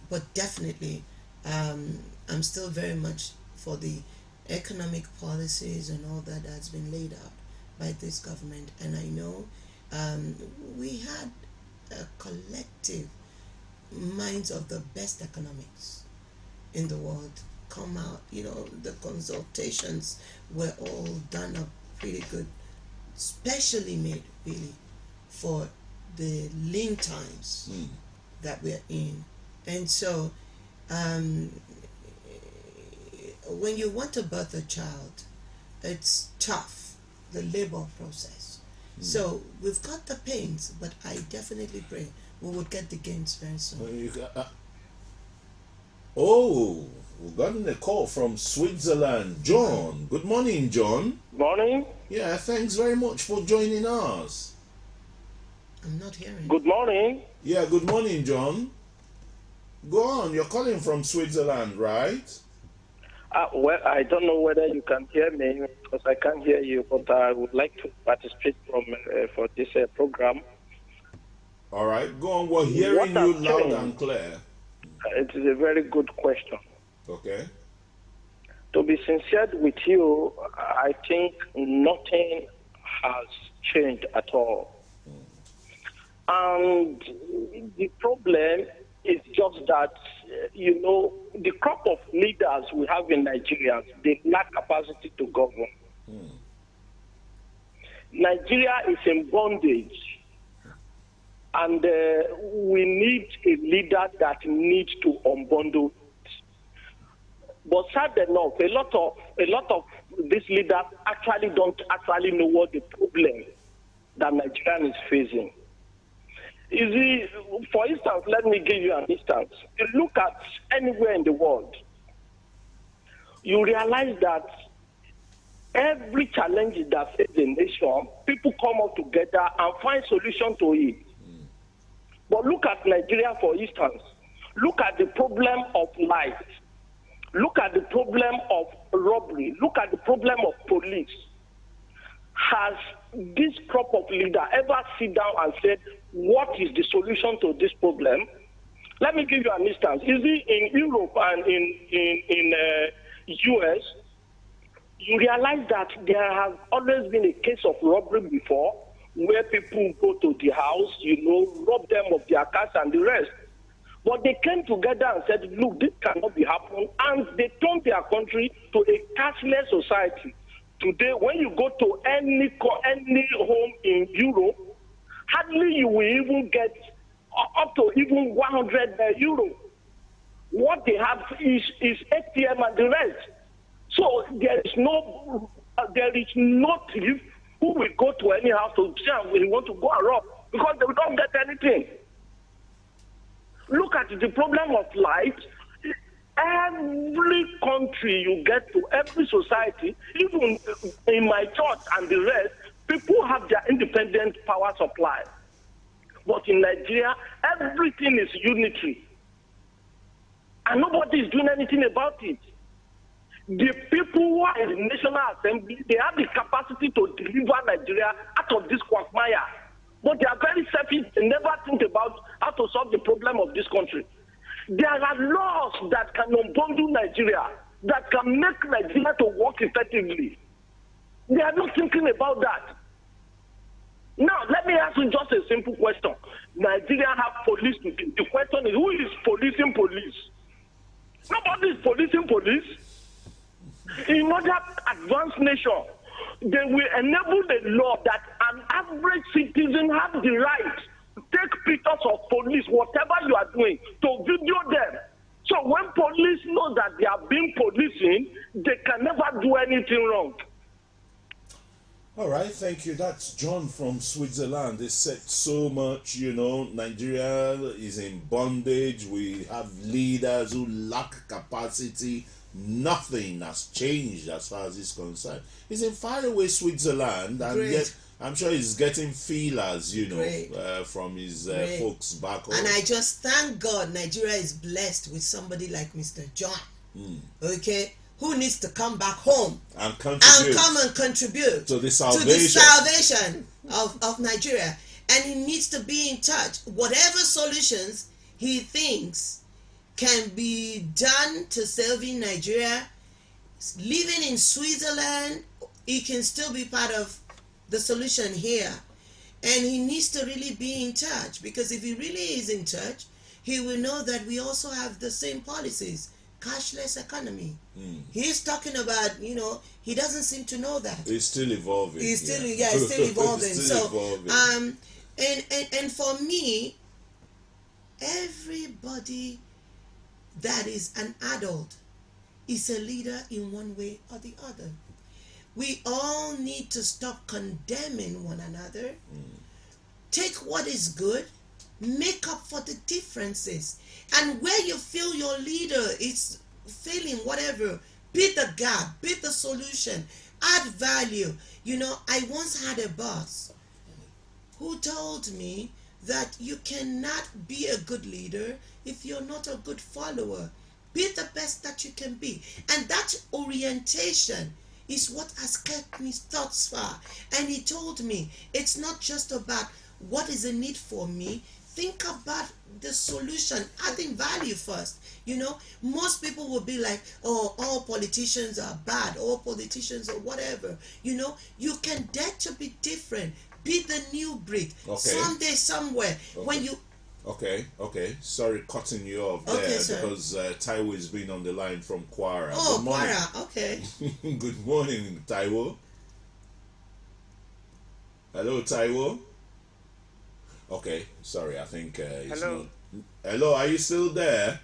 but definitely, I'm still very much for the economic policies and all that that's been laid out by this government. And I know we had a collective minds of the best economics in the world come out. You know, the consultations were all done up pretty good, specially made really for the lean times that we're in. And so when you want to birth a child, it's tough, the labor process. So we've got the pains, but I definitely pray we would get the gains very soon. We've gotten a call from Switzerland. John. Good morning, John. Morning. Yeah, thanks very much for joining us. I'm not hearing. Good morning. Yeah, good morning, John. Go on, you're calling from Switzerland, right? Well, I don't know whether you can hear me because I can't hear you, but I would like to participate for this program. All right, go on. We're hearing you loud and clear. It is a very good question. Okay. To be sincere with you, I think nothing has changed at all. And the problem is just that, you know, the crop of leaders we have in Nigeria, they lack capacity to govern. Nigeria is in bondage, and we need a leader that needs to unbundle it. But sad enough, a lot of these leaders actually don't actually know what the problem that Nigeria is facing. You see, for instance, let me give you an instance. You look at anywhere in the world, you realize that every challenge that faces the nation, people come up together and find solution to it. But look at Nigeria, for instance. Look at the problem of light. Look at the problem of robbery. Look at the problem of police. Has this crop of leader ever sit down and said, what is the solution to this problem? Let me give you an instance. You see, in Europe and in US, you realize that there has always been a case of robbery before, where people go to the house, you know, rob them of their cars and the rest. But they came together and said, look, this cannot be happening, and they turned their country to a cashless society. Today, when you go to any home in Europe, hardly you will even get up to even 100 euro. What they have is ATM and the rest. So there is no thief who will go to any house to say we want to go and rob, because they don't get anything. Look at the problem of light. Every country you get to, every society, even in my church and the rest, people have their independent power supply. But in Nigeria, everything is unitary. And nobody is doing anything about it. The people who are in the National Assembly, they have the capacity to deliver Nigeria out of this quagmire. But they are very selfish. They never think about how to solve the problem of this country. There are laws that can unbundle Nigeria, that can make Nigeria to work effectively. They are not thinking about that. Now, let me ask you just a simple question. Nigeria have police. The question is, who is policing police? Nobody is policing police. In other advanced nation, they will enable the law that an average citizen has the right to take pictures of police, whatever you are doing, to video them. So when police know that they are being policing, they can never do anything wrong. All right, thank you. That's John from Switzerland. They said so much, you know, Nigeria is in bondage. We have leaders who lack capacity. Nothing has changed as far as it's concerned. He's in faraway Switzerland, and yet I'm sure he's getting feelers, you know, from his folks back home. And I just thank God Nigeria is blessed with somebody like Mr. John, okay, who needs to come back home and come and contribute to the salvation of Nigeria. And he needs to be in touch. Whatever solutions he thinks can be done to saving Nigeria, living in Switzerland, he can still be part of the solution here. And he needs to really be in touch, because if he really is in touch, he will know that we also have the same policies, cashless economy. He's talking about, you know, he doesn't seem to know that. It's still evolving. He's still, it's still evolving. It's still evolving. And for me, everybody that is an adult is a leader in one way or the other. We all need to stop condemning one another. Take what is good, make up for the differences. And where you feel your leader is failing, whatever, be the gap, be the solution, add value. You know, I once had a boss who told me that you cannot be a good leader if you're not a good follower. Be the best that you can be. And that orientation is what has kept me thus far. And he told me, it's not just about what is a need for me. Think about the solution, adding value first. You know, most people will be like, oh, all politicians are bad, all politicians are whatever. You know, you can dare to be different. Be the new breed. Someday, somewhere, when you... Okay. Sorry, cutting you off there because Taiwo has been on the line from Kwara. Oh, Kwara, okay. Good morning, Taiwo. Hello, Taiwo. Okay, sorry, I think he's Hello. not... Hello, are you still there?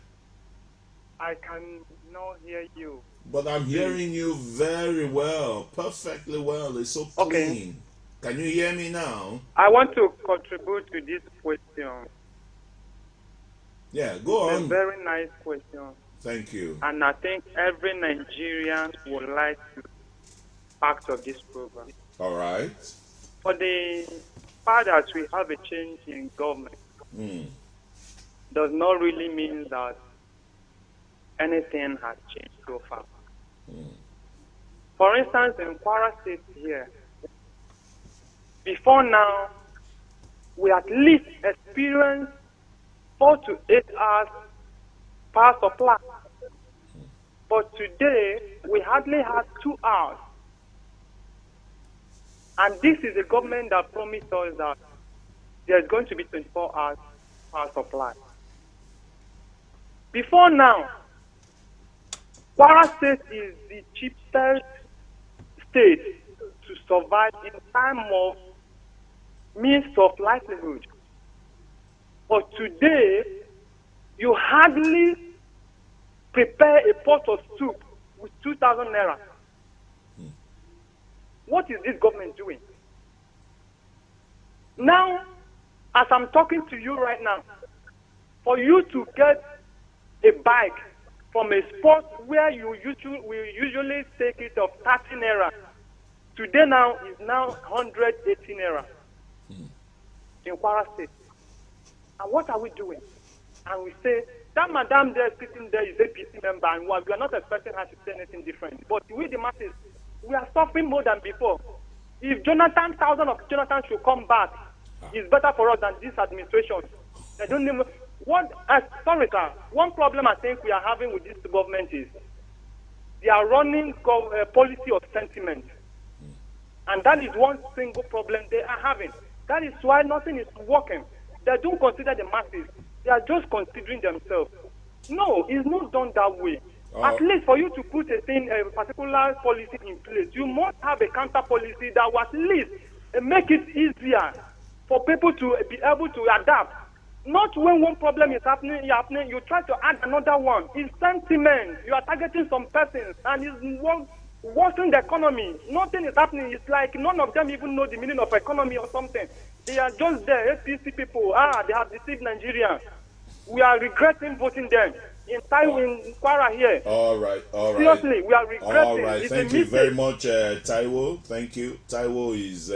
I cannot hear you. But I'm hearing you very well, perfectly well. It's so clean. Can you hear me now? I want to contribute to this question. Yeah, go on. It's a very nice question. Thank you. And I think every Nigerian would like to be part of this program. All right. For the fact that we have a change in government does not really mean that anything has changed so far. For instance, in Kwara State here, before now, we at least experienced 4 to 8 hours power supply. But today, we hardly have 2 hours. And this is a government that promised us that there's going to be 24 hours power supply. Before now, Kwara State is the cheapest state to survive in time of means of livelihood. But today, you hardly prepare a pot of soup with 2,000 naira. What is this government doing? Now, as I'm talking to you right now, for you to get a bike from a spot where we usually take it of 30 naira, today now is now 180 naira in Kwara State. And what are we doing? And we say That madam there sitting there is APC member, and we are not expecting her to say anything different. But we, the masses, we are suffering more than before. If thousands of Jonathan should come back, it's better for us than this administration. I don't even sorry, sir. One problem I think we are having with this government is they are running a policy of sentiment, and that is one single problem they are having. That is why nothing is working. They don't consider the masses. They are just considering themselves. No, it's not done that way. At least for you to put a particular policy in place, you must have a counter policy that will at least make it easier for people to be able to adapt. Not when one problem is happening, you try to add another one. It's sentiment. You are targeting some persons, and it's worsening the economy. Nothing is happening. It's like none of them even know the meaning of economy or something. They are just there. APC people, they have deceived Nigeria. We are regretting voting them. In Kwara here. All right. Seriously, we are regretting. All right, thank you very much, Taiwo. Thank you. Taiwo is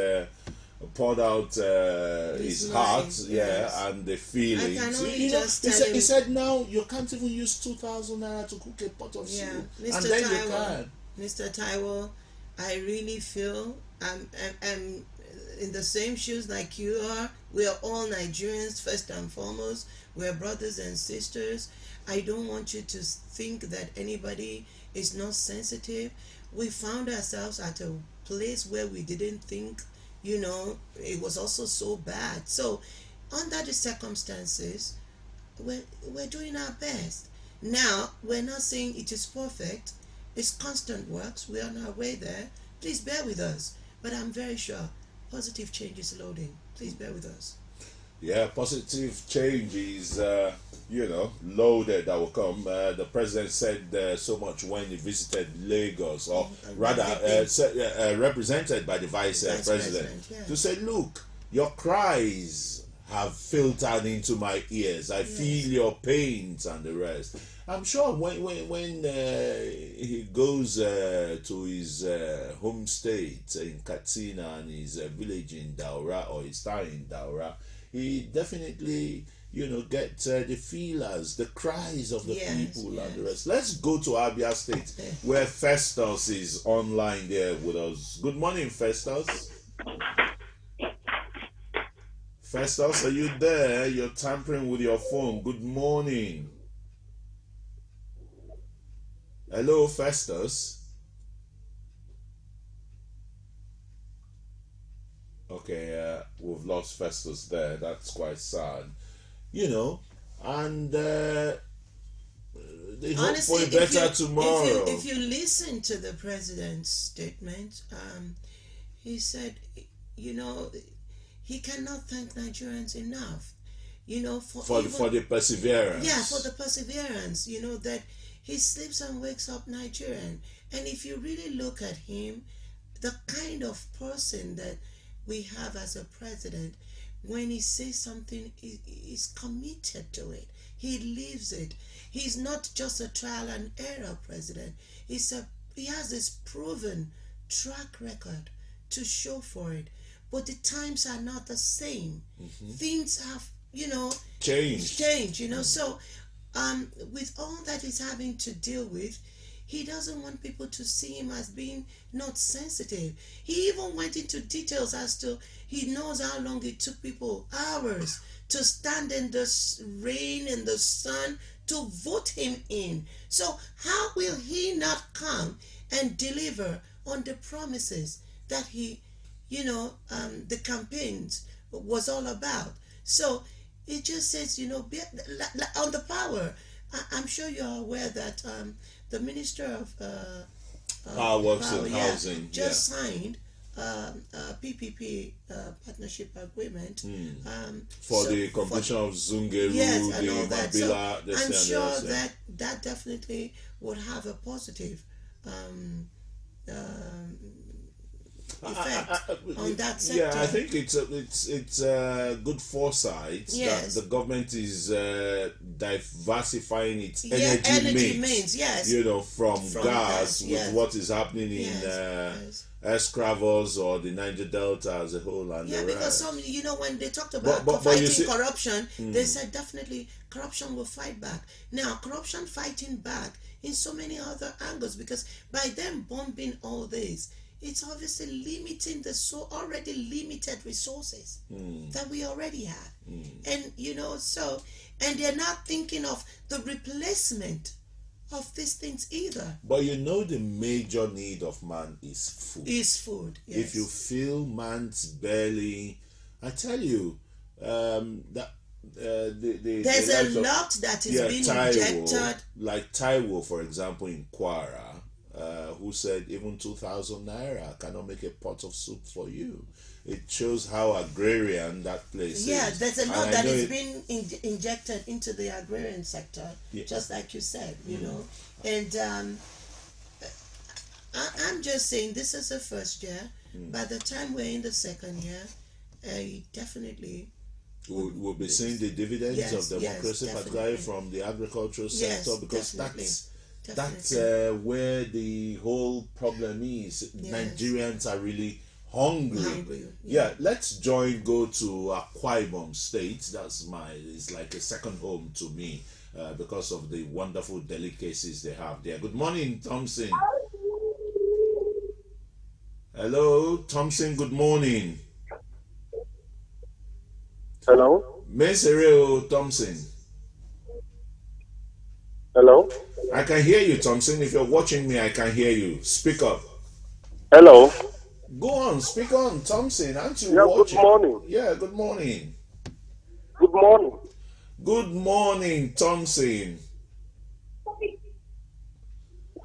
poured out his heart, and the feelings. He said now you can't even use 2,000 naira to cook a pot of soup, and then you can. Mr. Taiwo, I really feel I'm in the same shoes like you are. We are all Nigerians first and foremost. We are brothers and sisters. I don't want you to think that anybody is not sensitive. We found ourselves at a place where we didn't think, it was also so bad. So under the circumstances, we're doing our best. Now, we're not saying it is perfect. It's constant works. We're on our way there. Please bear with us. But I'm very sure positive change is loading. Please bear with us. Yeah, positive change is, loaded that will come. The president said so much when he visited Lagos, or rather represented by the vice president, to say, look, your cries have filtered into my ears. I feel your pains and the rest. I'm sure when he goes to his home state in Katsina and his village in Daura, or his town in Daura, he definitely, get the feelers, the cries of the people and the rest. Let's go to Abia State, where Festus is online there with us. Good morning, Festus. Festus, are you there? You're tampering with your phone. Good morning. Hello, Festus. Okay, we've lost Festus there. That's quite sad. And they hope for a better tomorrow. If you listen to the president's statement, he said, he cannot thank Nigerians enough, for the perseverance. Yeah, for the perseverance, that he sleeps and wakes up Nigerian. And if you really look at him, the kind of person that we have as a president, when he says something, he's committed to it. He lives it. He's not just a trial and error president. He has this proven track record to show for it. But the times are not the same. Things have, changed. So with all that he's having to deal with, he doesn't want people to see him as being not sensitive. He even went into details as to, he knows how long it took people hours to stand in the rain and the sun to vote him in. So how will he not come and deliver on the promises that he, the campaigns was all about? So it just says, on the power. I'm sure you're aware that the Minister of Power, Works and Housing just signed a PPP partnership agreement for the completion of Zungeru, the Mabila. So I'm sure that definitely would have a positive effect on that sector. Yeah, I think it's good foresight that the government is diversifying its energy mix. Yes. From gas with what is happening in Escravos or the Niger Delta as a whole and yeah, the because rest. some, you know, when they talked about But fighting you see, corruption, they said definitely corruption will fight back. Now, corruption fighting back in so many other angles, because by them bombing all this, it's obviously limiting the already limited resources that we already have. And, you know, so, and they're not thinking of the replacement of these things either. But you know, the major need of man is food. Yes. If you fill man's belly, I tell you, that there's a lot that is being injected. Like Taiwo, for example, in Kwara, who said even 2,000 naira cannot make a pot of soup for you. It shows how agrarian that place is. Yeah, there's a lot that is being injected into the agrarian sector, just like you said, you know. And I'm just saying, this is the first year. By the time we're in the second year, definitely we'll be seeing the dividends of democracy, particularly from the agricultural sector, because that's where the whole problem is. Nigerians are really hungry. Yeah, let's go to Akwa Ibom State. It's like a second home to me because of the wonderful delicacies they have there. Good morning, Thompson. Hello, Thompson, good morning. Hello? Messereo Thompson. Hello? I can hear you, Thompson. If you're watching me, I can hear you. Speak up. Hello? Go on, speak on, Thompson. Aren't you Good watching? morning. Yeah, good morning. Good morning. Good morning, Thompson.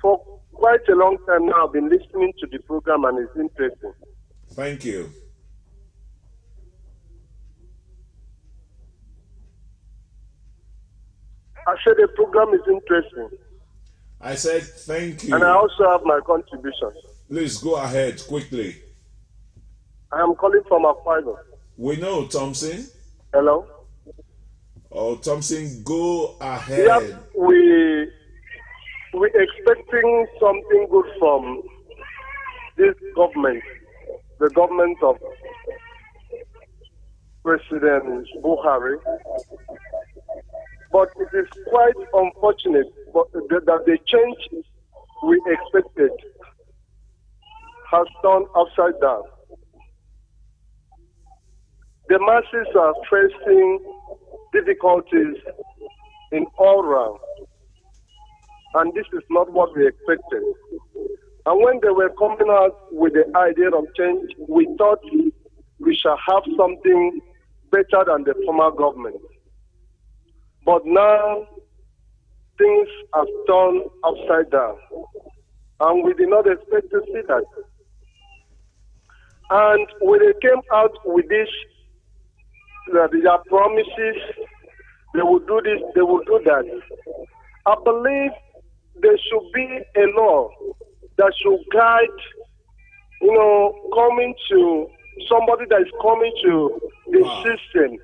For quite a long time now, I've been listening to the program and it's interesting. Thank you. I said the program is interesting. I said thank you. And I also have my contribution. Please go ahead quickly. I am calling from Akwa Ibom. We know, Thompson. Hello? Oh, Thompson, go ahead. Yeah, we're expecting something good from this government, the government of President Buhari. But it is quite unfortunate that the change we expected has turned upside down. The masses are facing difficulties in all rounds, and this is not what we expected. And when they were coming out with the idea of change, we thought we shall have something better than the former government. But now, things have turned upside down, and we did not expect to see that. And when they came out with this, their promises, they will do this, they will do that. I believe there should be a law that should guide, coming to somebody that is coming to the system,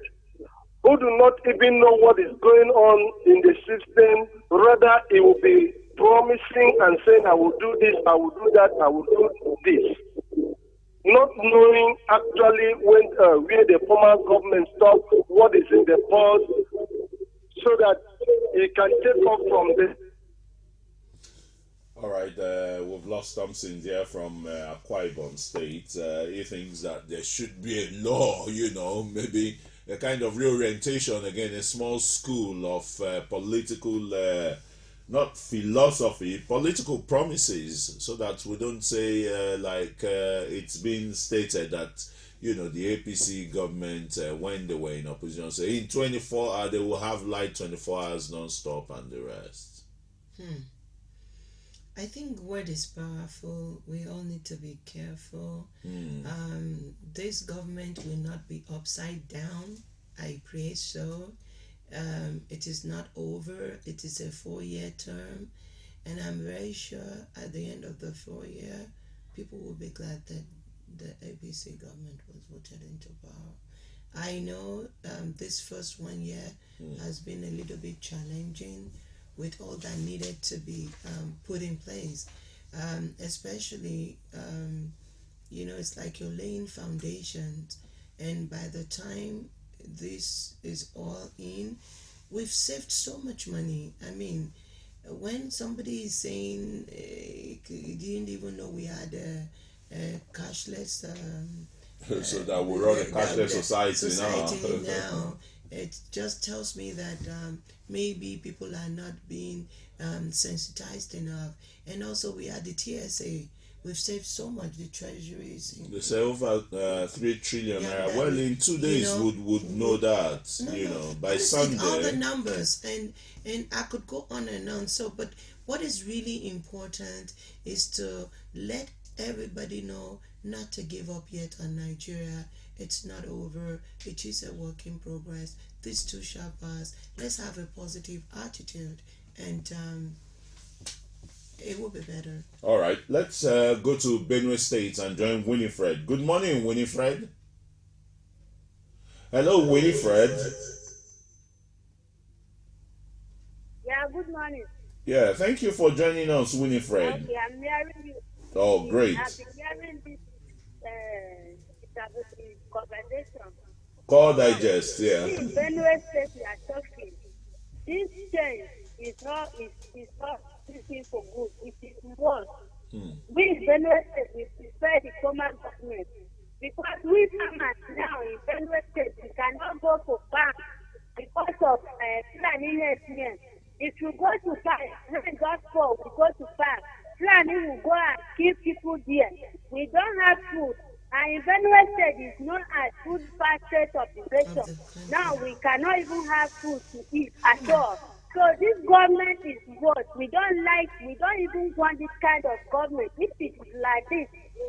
who do not even know what is going on in the system. Rather, it will be promising and saying, I will do this, I will do that, I will do this. Not knowing actually where the former government stopped, what is in the pause, so that it can take off from there. All right, we've lost Thompson there from Akwa Ibom State. He thinks that there should be a law, maybe a kind of reorientation, again, a small school of political, not philosophy, political promises, so that we don't say, it's been stated that, the APC government, when they were in opposition, say in 24 hours, they will have light 24 hours non-stop and the rest. I think word is powerful. We all need to be careful. This government will not be upside down. I pray so. It is not over. It is a 4-year term. And I'm very sure at the end of the 4-year, people will be glad that the APC government was voted into power. I know this first 1 year has been a little bit challenging, with all that needed to be put in place, especially it's like you're laying foundations, and by the time this is all in, we've saved so much money. I mean, when somebody is saying he didn't even know we had a cashless so that we run a cashless society now, it just tells me that maybe people are not being sensitized enough. And also we had the TSA. We've saved so much. The treasuries. They say over 3 trillion. Well, in 2 days would know that. By Sunday. All the numbers, and I could go on and on. So, but what is really important is to let everybody know not to give up yet on Nigeria. It's not over. It is a work in progress. These 2 shall pass. Let's have a positive attitude, and it will be better. All right, let's go to Benue State and join Winifred. Good morning, Winifred. Hello, Winifred. Yeah, good morning. Yeah, thank you for joining us, Winifred. Okay, I'm hearing you. Oh, great. I've been hearing this conversation. Call digest, yeah. In Benue State, we are talking. This change is not speaking for good. It is worse. We in Benue State, we prefer the former government, because we farmers now in Benue State, we cannot go for farm because of planning experience. If you go to farm, just for we go to farm, planning will go and keep people there. We don't have food. And in Benue State is known as food basket of the nation. Now we cannot even have food to eat at all. So this government is what we don't even want this kind of government. If it is like this,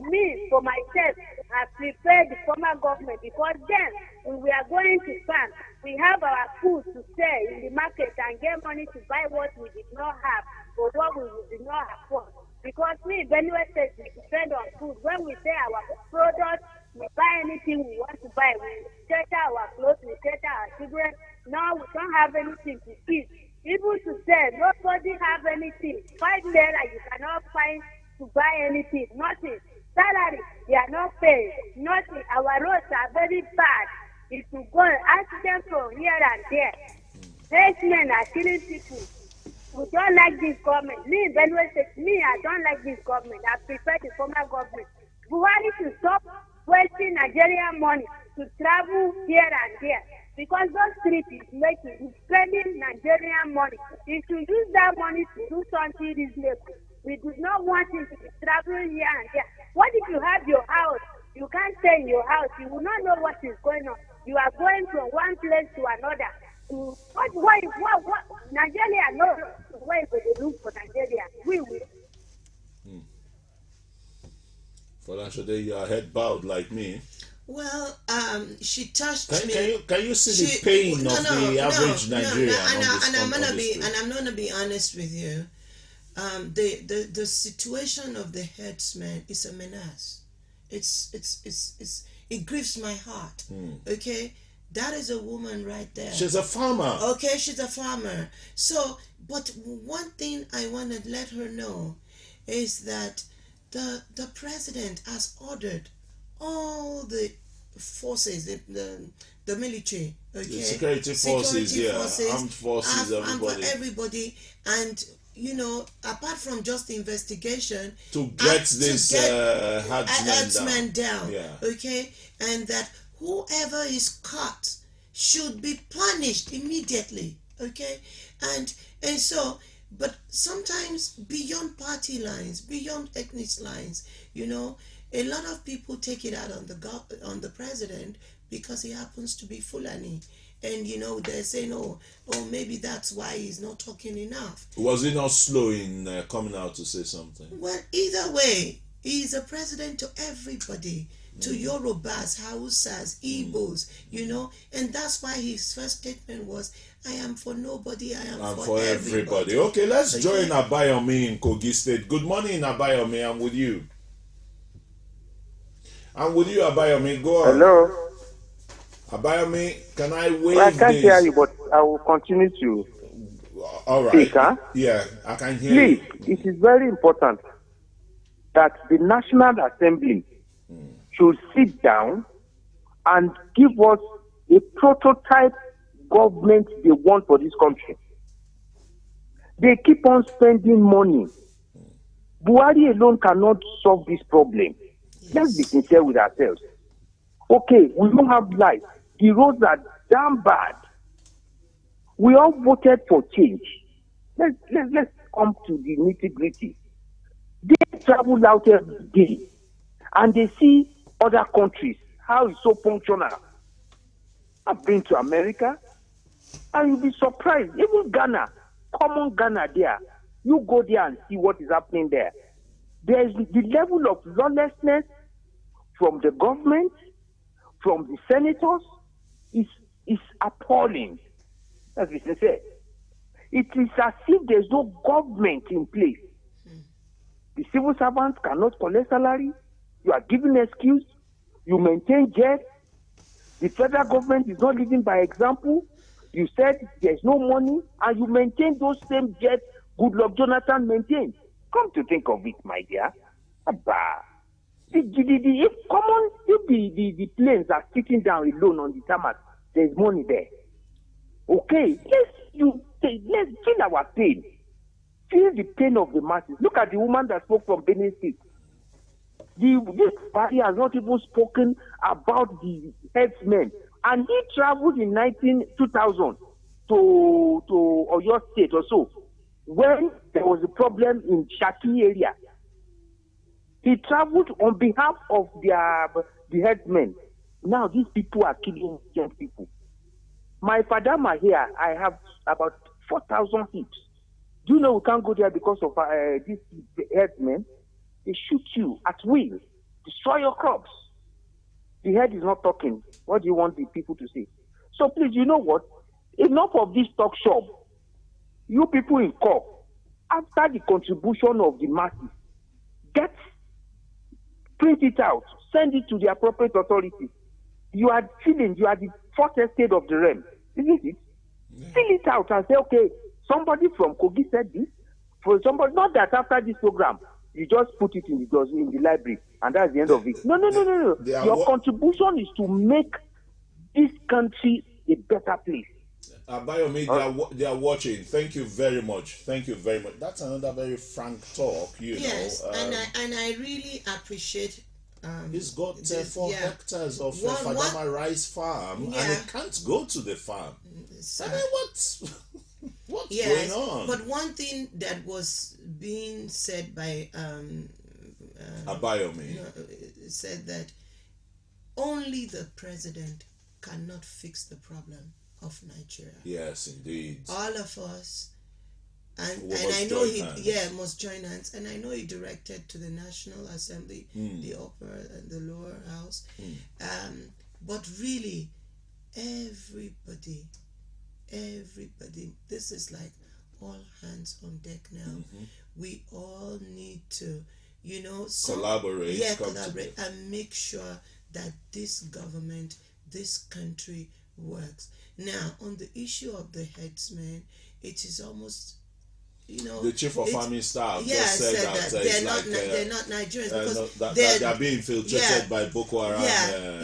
me, for myself, I prefer the former government, because then when we are going to farm, we have our food to sell in the market and get money to buy what we did not have or what we did not afford. Because we, Benue State, we depend on food. When we sell our products, we buy anything we want to buy. We shelter our clothes, we shelter our children. Now we don't have anything to eat. Even to sell, nobody have anything. 5 naira, you cannot find to buy anything. Nothing. Salary, they are not paid. Nothing. Our roads are very bad. If you go, accident from here and there. Herdsmen are killing people. We don't like this government. Me, Benue State, I don't like this government. I prefer the former government. Buhari to stop wasting Nigerian money to travel here and there. Because those trips is spending Nigerian money. If you use that money to do something reasonable, we do not want him to be traveling here and there. What if you have your house? You can't stay in your house. You will not know what is going on. You are going from one place to another. What Nigeria knows where they look for Nigeria. We will. FOLASHADE, your head bowed like me. Well, she touched me. Can you see the pain of the average Nigerian? And I'm gonna be honest with you. The situation of the herdsmen is a menace. It grieves my heart. Okay, that is a woman right there. She's a farmer. Okay, she's a farmer. So, but one thing I want to let her know is that the president has ordered all the forces, the military, okay, the security forces, armed forces, everybody, and apart from just the investigation, to get this herdsmen down, okay, and that whoever is caught should be punished immediately, okay, and so. But sometimes beyond party lines, beyond ethnic lines, a lot of people take it out on the president because he happens to be Fulani. And, they're saying, oh, maybe that's why he's not talking enough. Was he not slow in coming out to say something? Well, either way, he's a president to everybody. To Yorubas, Hausas, Igbos, and that's why his first statement was, I am for nobody, I am for everybody. Okay, let's join Abayomi in Kogi State. Good morning, Abayomi, I'm with you. Abayomi, go on. Hello. Abayomi, can I wave I can't hear you, but I will continue to all right. speak, huh? Yeah, I can hear you. Please, it is very important that the National Assembly should sit down and give us a prototype government they want for this country. They keep on spending money. Buhari alone cannot solve this problem. Yes. Let's be sincere with ourselves. Okay, we don't have light. The roads are damn bad. We all voted for change. Let's come to the nitty-gritty. They travel out every day and they see other countries, how it's so functional. I've been to America and you'll be surprised. Even Ghana, common Ghana there, you go there and see what is happening there. There's the level of lawlessness from the government, from the senators, is appalling. Let's be sincere. It is as if there's no government in place. The civil servants cannot collect salary. You are giving excuse. You maintain jet. The federal government is not living by example. You said there's no money, and you maintain those same jets Goodluck Jonathan maintained. Come to think of it, my dear. If the planes are sitting down alone on the tarmac, there's money there. Okay, let's feel our pain. Feel the pain of the masses. Look at the woman that spoke from Benin State. This party has not even spoken about the headsmen. And he traveled in 2000 to Oyo State or so, when there was a problem in Shaki area. He traveled on behalf of the headsmen. Now these people are killing young people. My Fadama here, I have about 4,000 hits. Do you know we can't go there because of these headsmen? They shoot you at will, destroy your crops. The head is not talking. What do you want the people to say? So please, you know what? Enough of this talk shop. You people in court, after the contribution of the masses, print it out, send it to the appropriate authorities. You are the fourth estate of the realm, isn't it? Yeah. Fill it out and say, okay, somebody from Kogi said this. For somebody, not that after this program, you just put it in the library and that's the end of it. No. Your contribution is to make this country a better place. Abayomi, they are watching. Thank you very much. That's another very frank talk, Yes, and I really appreciate. He's got 4 hectares of Fadama rice farm, and he can't go to the farm. I mean, what's going on? But one thing that was being said by Abayomi said that only the president cannot fix the problem of Nigeria. Yes, indeed. All of us, and I know must join hands. And I know he directed to the National Assembly, the upper and the lower house. But really, everybody, this is like all hands on deck now. We all need to, collaborate and make sure that this government, this country works. Now, on the issue of the headsmen, it is almost, the chief of army staff just said that they're not Nigerians because they are being infiltrated by Boko Haram.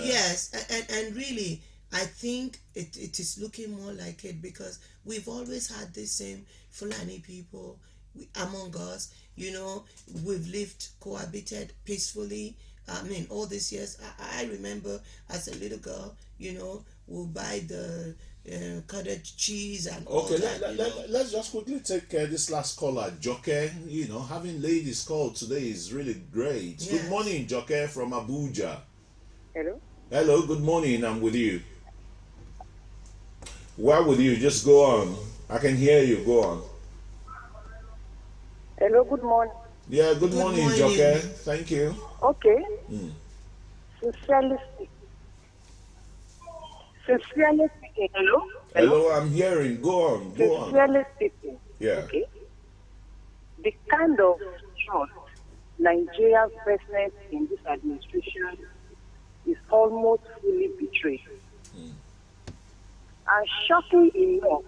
Yes, and really, I think it is looking more like it because we've always had the same Fulani people among us. We've lived, cohabited peacefully. I mean, all these years. I remember as a little girl, we'll buy the cottage cheese and all that. Let's just quickly take this last caller, Joke. Having ladies call today is really great. Yes. Good morning, Joke from Abuja. Hello, good morning. I'm with you. Where with you? Just go on. I can hear you. Go on. Hello, good morning. Yeah, good morning, Joke. Thank you. Okay. Sincerely speaking, hello, I'm hearing. Go on. Sincerely speaking. Yeah. Okay. The kind of trust Nigeria's presence in this administration is almost fully betrayed. And shocking enough,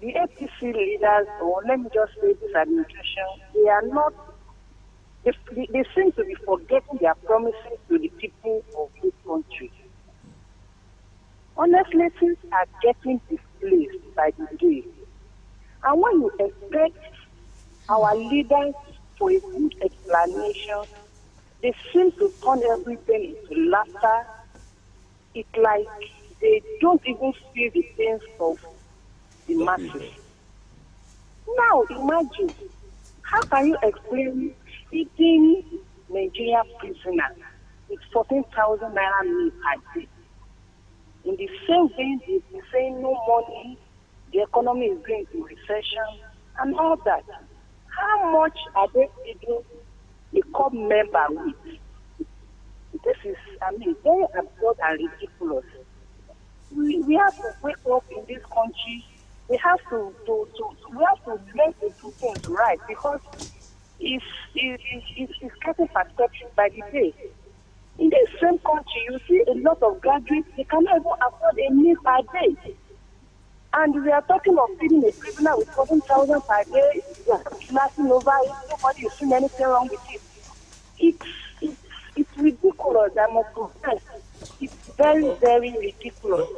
the APC leaders, or let me just say this administration, they are not They seem to be forgetting their promises to the people of this country. Honestly, things are getting displaced by the day. And when you expect our leaders for a good explanation, they seem to turn everything into laughter. It's like they don't even feel the pains of the masses. Now imagine, how can you explain feeding Nigerian prisoners with 14,000 naira meal per day? In the same vein, they say no money, the economy is going into recession, and all that. How much are they feeding a club member with? This is, very absurd and ridiculous. We have to wake up in this country. We have to learn to do things right, because it's getting perception by the day. In the same country, you see a lot of graduates, they cannot even afford a meal per day. And we are talking of feeding a prisoner with 14,000 per day. We are laughing over it. Nobody is seeing anything wrong with it. It's ridiculous, I must confess. It's very, very ridiculous.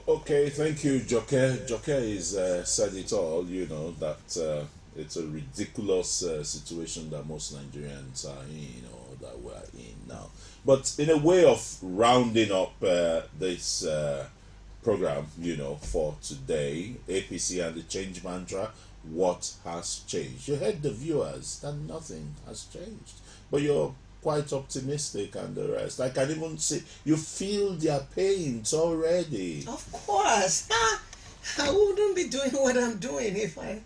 Okay, thank you, Joke. Joke is said it all, that it's a ridiculous situation that most Nigerians are in, or that we're in now. But in a way of rounding up this program, for today, APC and the change mantra, what has changed? You heard the viewers that nothing has changed, but you're quite optimistic and the rest. I can even see you feel their pains already. Of course. I wouldn't be doing what I'm doing if I'm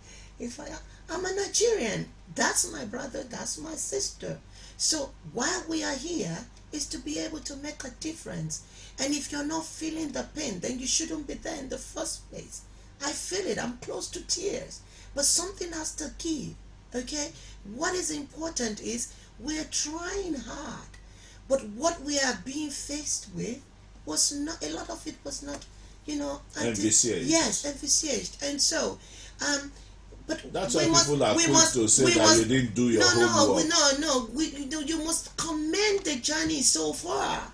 a Nigerian. That's my brother, that's my sister. So while we are here is to be able to make a difference. And if you're not feeling the pain, then you shouldn't be there in the first place. I feel it. I'm close to tears. But something has to give. Okay? What is important is we're trying hard. But what we are being faced with was not, a lot of it was not, envisaged. Yes, envisaged. And so, but that's why people are quick to say that you didn't do your homework. You must commend the journey so far.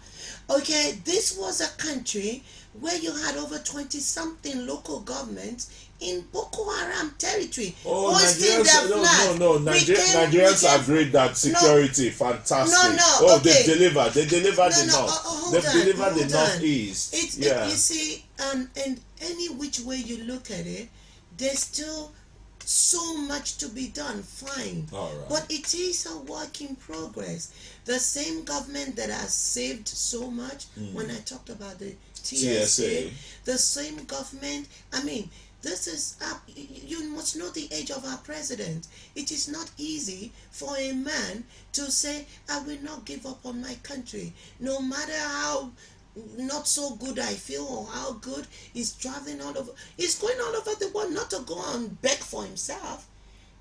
Okay, this was a country where you had over 20-something local governments in Boko Haram territory. Oh, Nigerians agreed that security, fantastic. They delivered the north. They've delivered the northeast. You see, and any which way you look at it, there's still so much to be done, fine. But it is a work in progress. The same government that has saved so much, when I talked about the TSA, the same government, this is, you must know the age of our president. It is not easy for a man to say, I will not give up on my country. No matter how not so good I feel or how good he's traveling all over. He's going all over the world, not to go and beg for himself.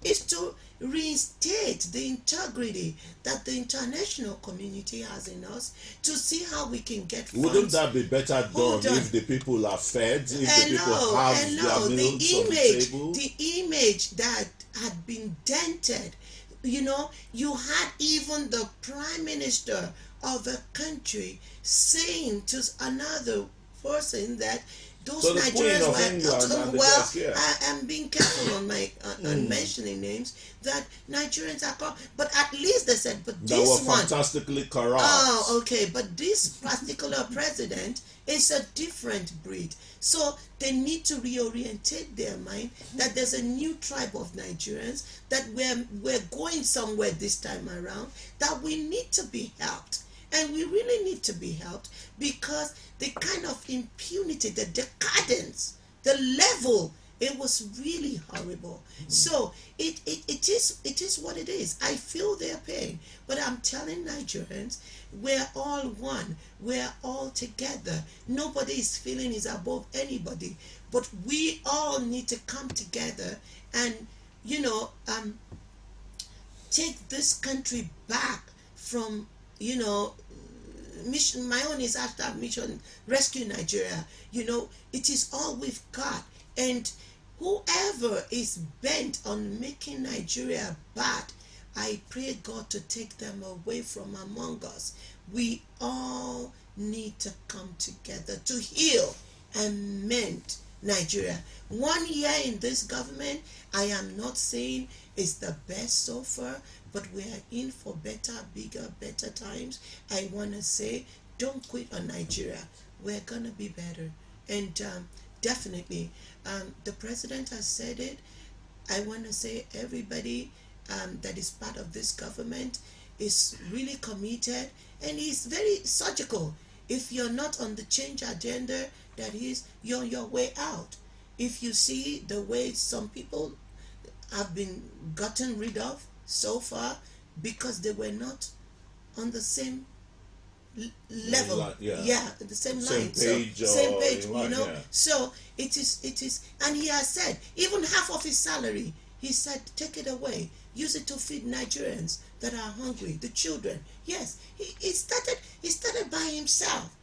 It's to reinstate the integrity that the international community has in us, to see how we can get funds. Wouldn't that be better done if the people are fed, if the people have their meals on the table? The image that had been dented, you had even the prime minister of a country saying to another person that those Nigerians were, I'm being careful on my on mentioning names, that Nigerians are corrupt. But at least they said, but they this were fantastically corrupt. Oh, okay. But this particular president is a different breed. So they need to reorientate their mind that there's a new tribe of Nigerians, that we're going somewhere this time around, that we need to be helped. And we really need to be helped, because the kind of impunity, the decadence, the level, it was really horrible. So it is what it is. I feel their pain, but I'm telling Nigerians, we're all one. We're all together. Nobody is feeling is above anybody, but we all need to come together and take this country back from mission. My own is after mission, rescue Nigeria. It is all we've got, and whoever is bent on making Nigeria bad I pray God to take them away from among us. We all need to come together to heal and mend Nigeria. 1 year in this government, I am not saying it's the best so far, but we are in for better, bigger, better times. I want to say, don't quit on Nigeria. We're going to be better. And definitely, the president has said it. I want to say everybody that is part of this government is really committed, and is very surgical. If you're not on the change agenda, that is, you're on your way out. If you see the way some people have been gotten rid of so far because they were not on the same level, the same line, same page, you know. Yeah. So it is, and he has said even half of his salary, he said, take it away, use it to feed Nigerians that are hungry, the children. Yes, he started by himself.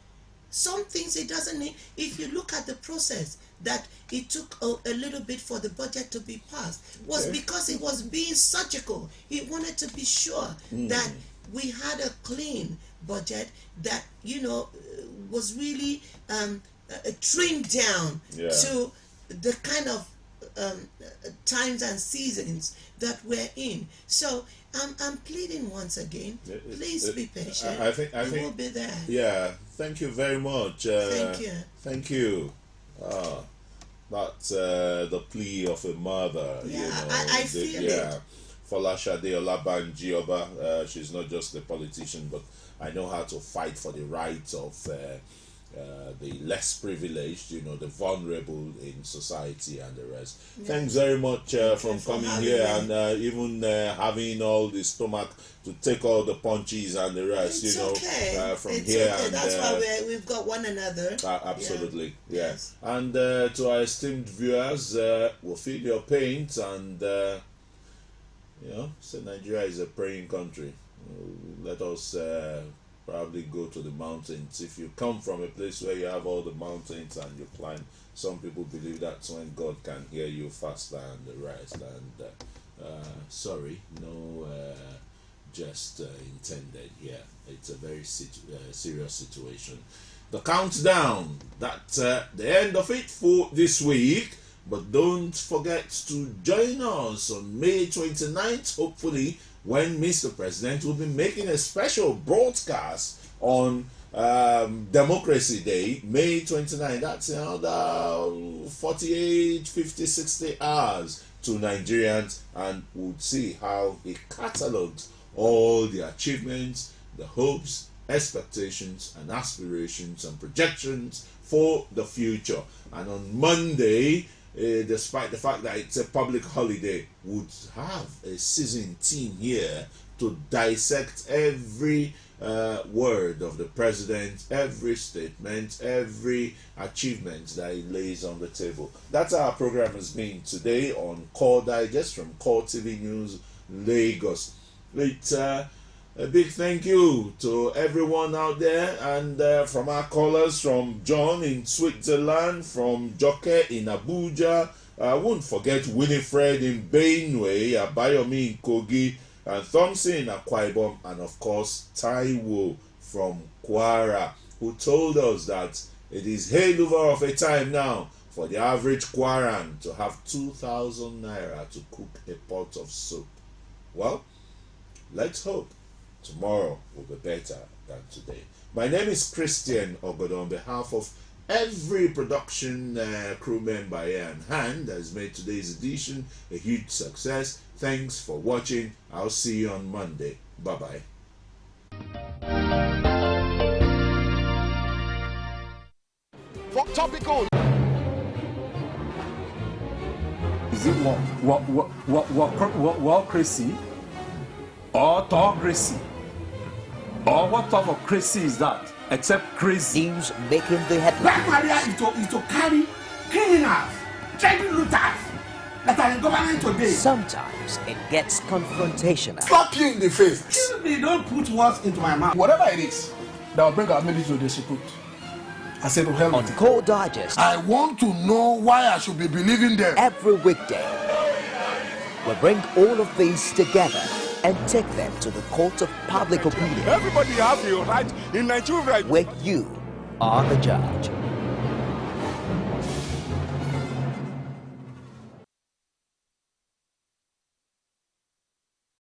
Some things he doesn't need. If you look at the process that it took a little bit for the budget to be passed, was because he was being surgical. He wanted to be sure that we had a clean budget that, you know, was really trimmed down to the kind of times and seasons that we're in. So I'm pleading once again, please be patient. I think we'll be there. Yeah, thank you very much. Thank you. That's the plea of a mother. Yeah, you know, I feel it. FOLASHADE OLABANJI OBA, she's not just a politician, but I know how to fight for the rights of the less privileged, you know, the vulnerable in society and the rest. Yeah. Thanks very much for coming here and even having all the stomach to take all the punches and the rest, it's you know, from it's here. Okay. And, that's why we've got one another. Absolutely, yes. And to our esteemed viewers, we'll feel your pains and, you know, so Nigeria is a praying country. Let us probably go to the mountains. If you come from a place where you have all the mountains and you climb, some people believe that's when God can hear you faster and the rest. And sorry, no jest intended here. It's a very serious situation. The countdown, that's the end of it for this week. But don't forget to join us on May 29th, hopefully, when Mr. President will be making a special broadcast on Democracy Day, May 29th. That's another 48, 50, 60 hours to Nigerians, and we'll see how he catalogs all the achievements, the hopes, expectations, and aspirations and projections for the future. And on Monday, despite the fact that it's a public holiday, would have a seasoned team here to dissect every word of the president, every statement, every achievement that he lays on the table. That's how our program has been today on Core Digest from Core TV News Lagos. It's a big thank you to everyone out there, and from our callers, from John in Switzerland, from Joke in Abuja, I won't forget Winifred in Benue, Abayomi in Kogi, and Thompson in Akwa Ibom, and of course Taiwo from Kwara, who told us that it is hailover of a time now for the average Kwaran to have 2,000 naira to cook a pot of soup. Well, let's hope tomorrow will be better than today. My name is Christian Ogodo. On behalf of every production crew member here and hand that has made today's edition a huge success. Thanks for watching. I'll see you on Monday. Bye-bye. For topical. Is it crazy or autocracy? Or what type of crazy is that? Except crazy. News making the headlines. Black Maria is to carry criminals, child looters that are in government today. Sometimes it gets confrontational. Slap you in the face. Excuse me, don't put words into my mouth. Whatever it is that will bring our military to disrepute, I said to hell on Core Digest. I want to know why I should be believing them. Every weekday, we bring all of these together and take them to the court of public opinion. Everybody have the right in Nigeria. Where you are the judge.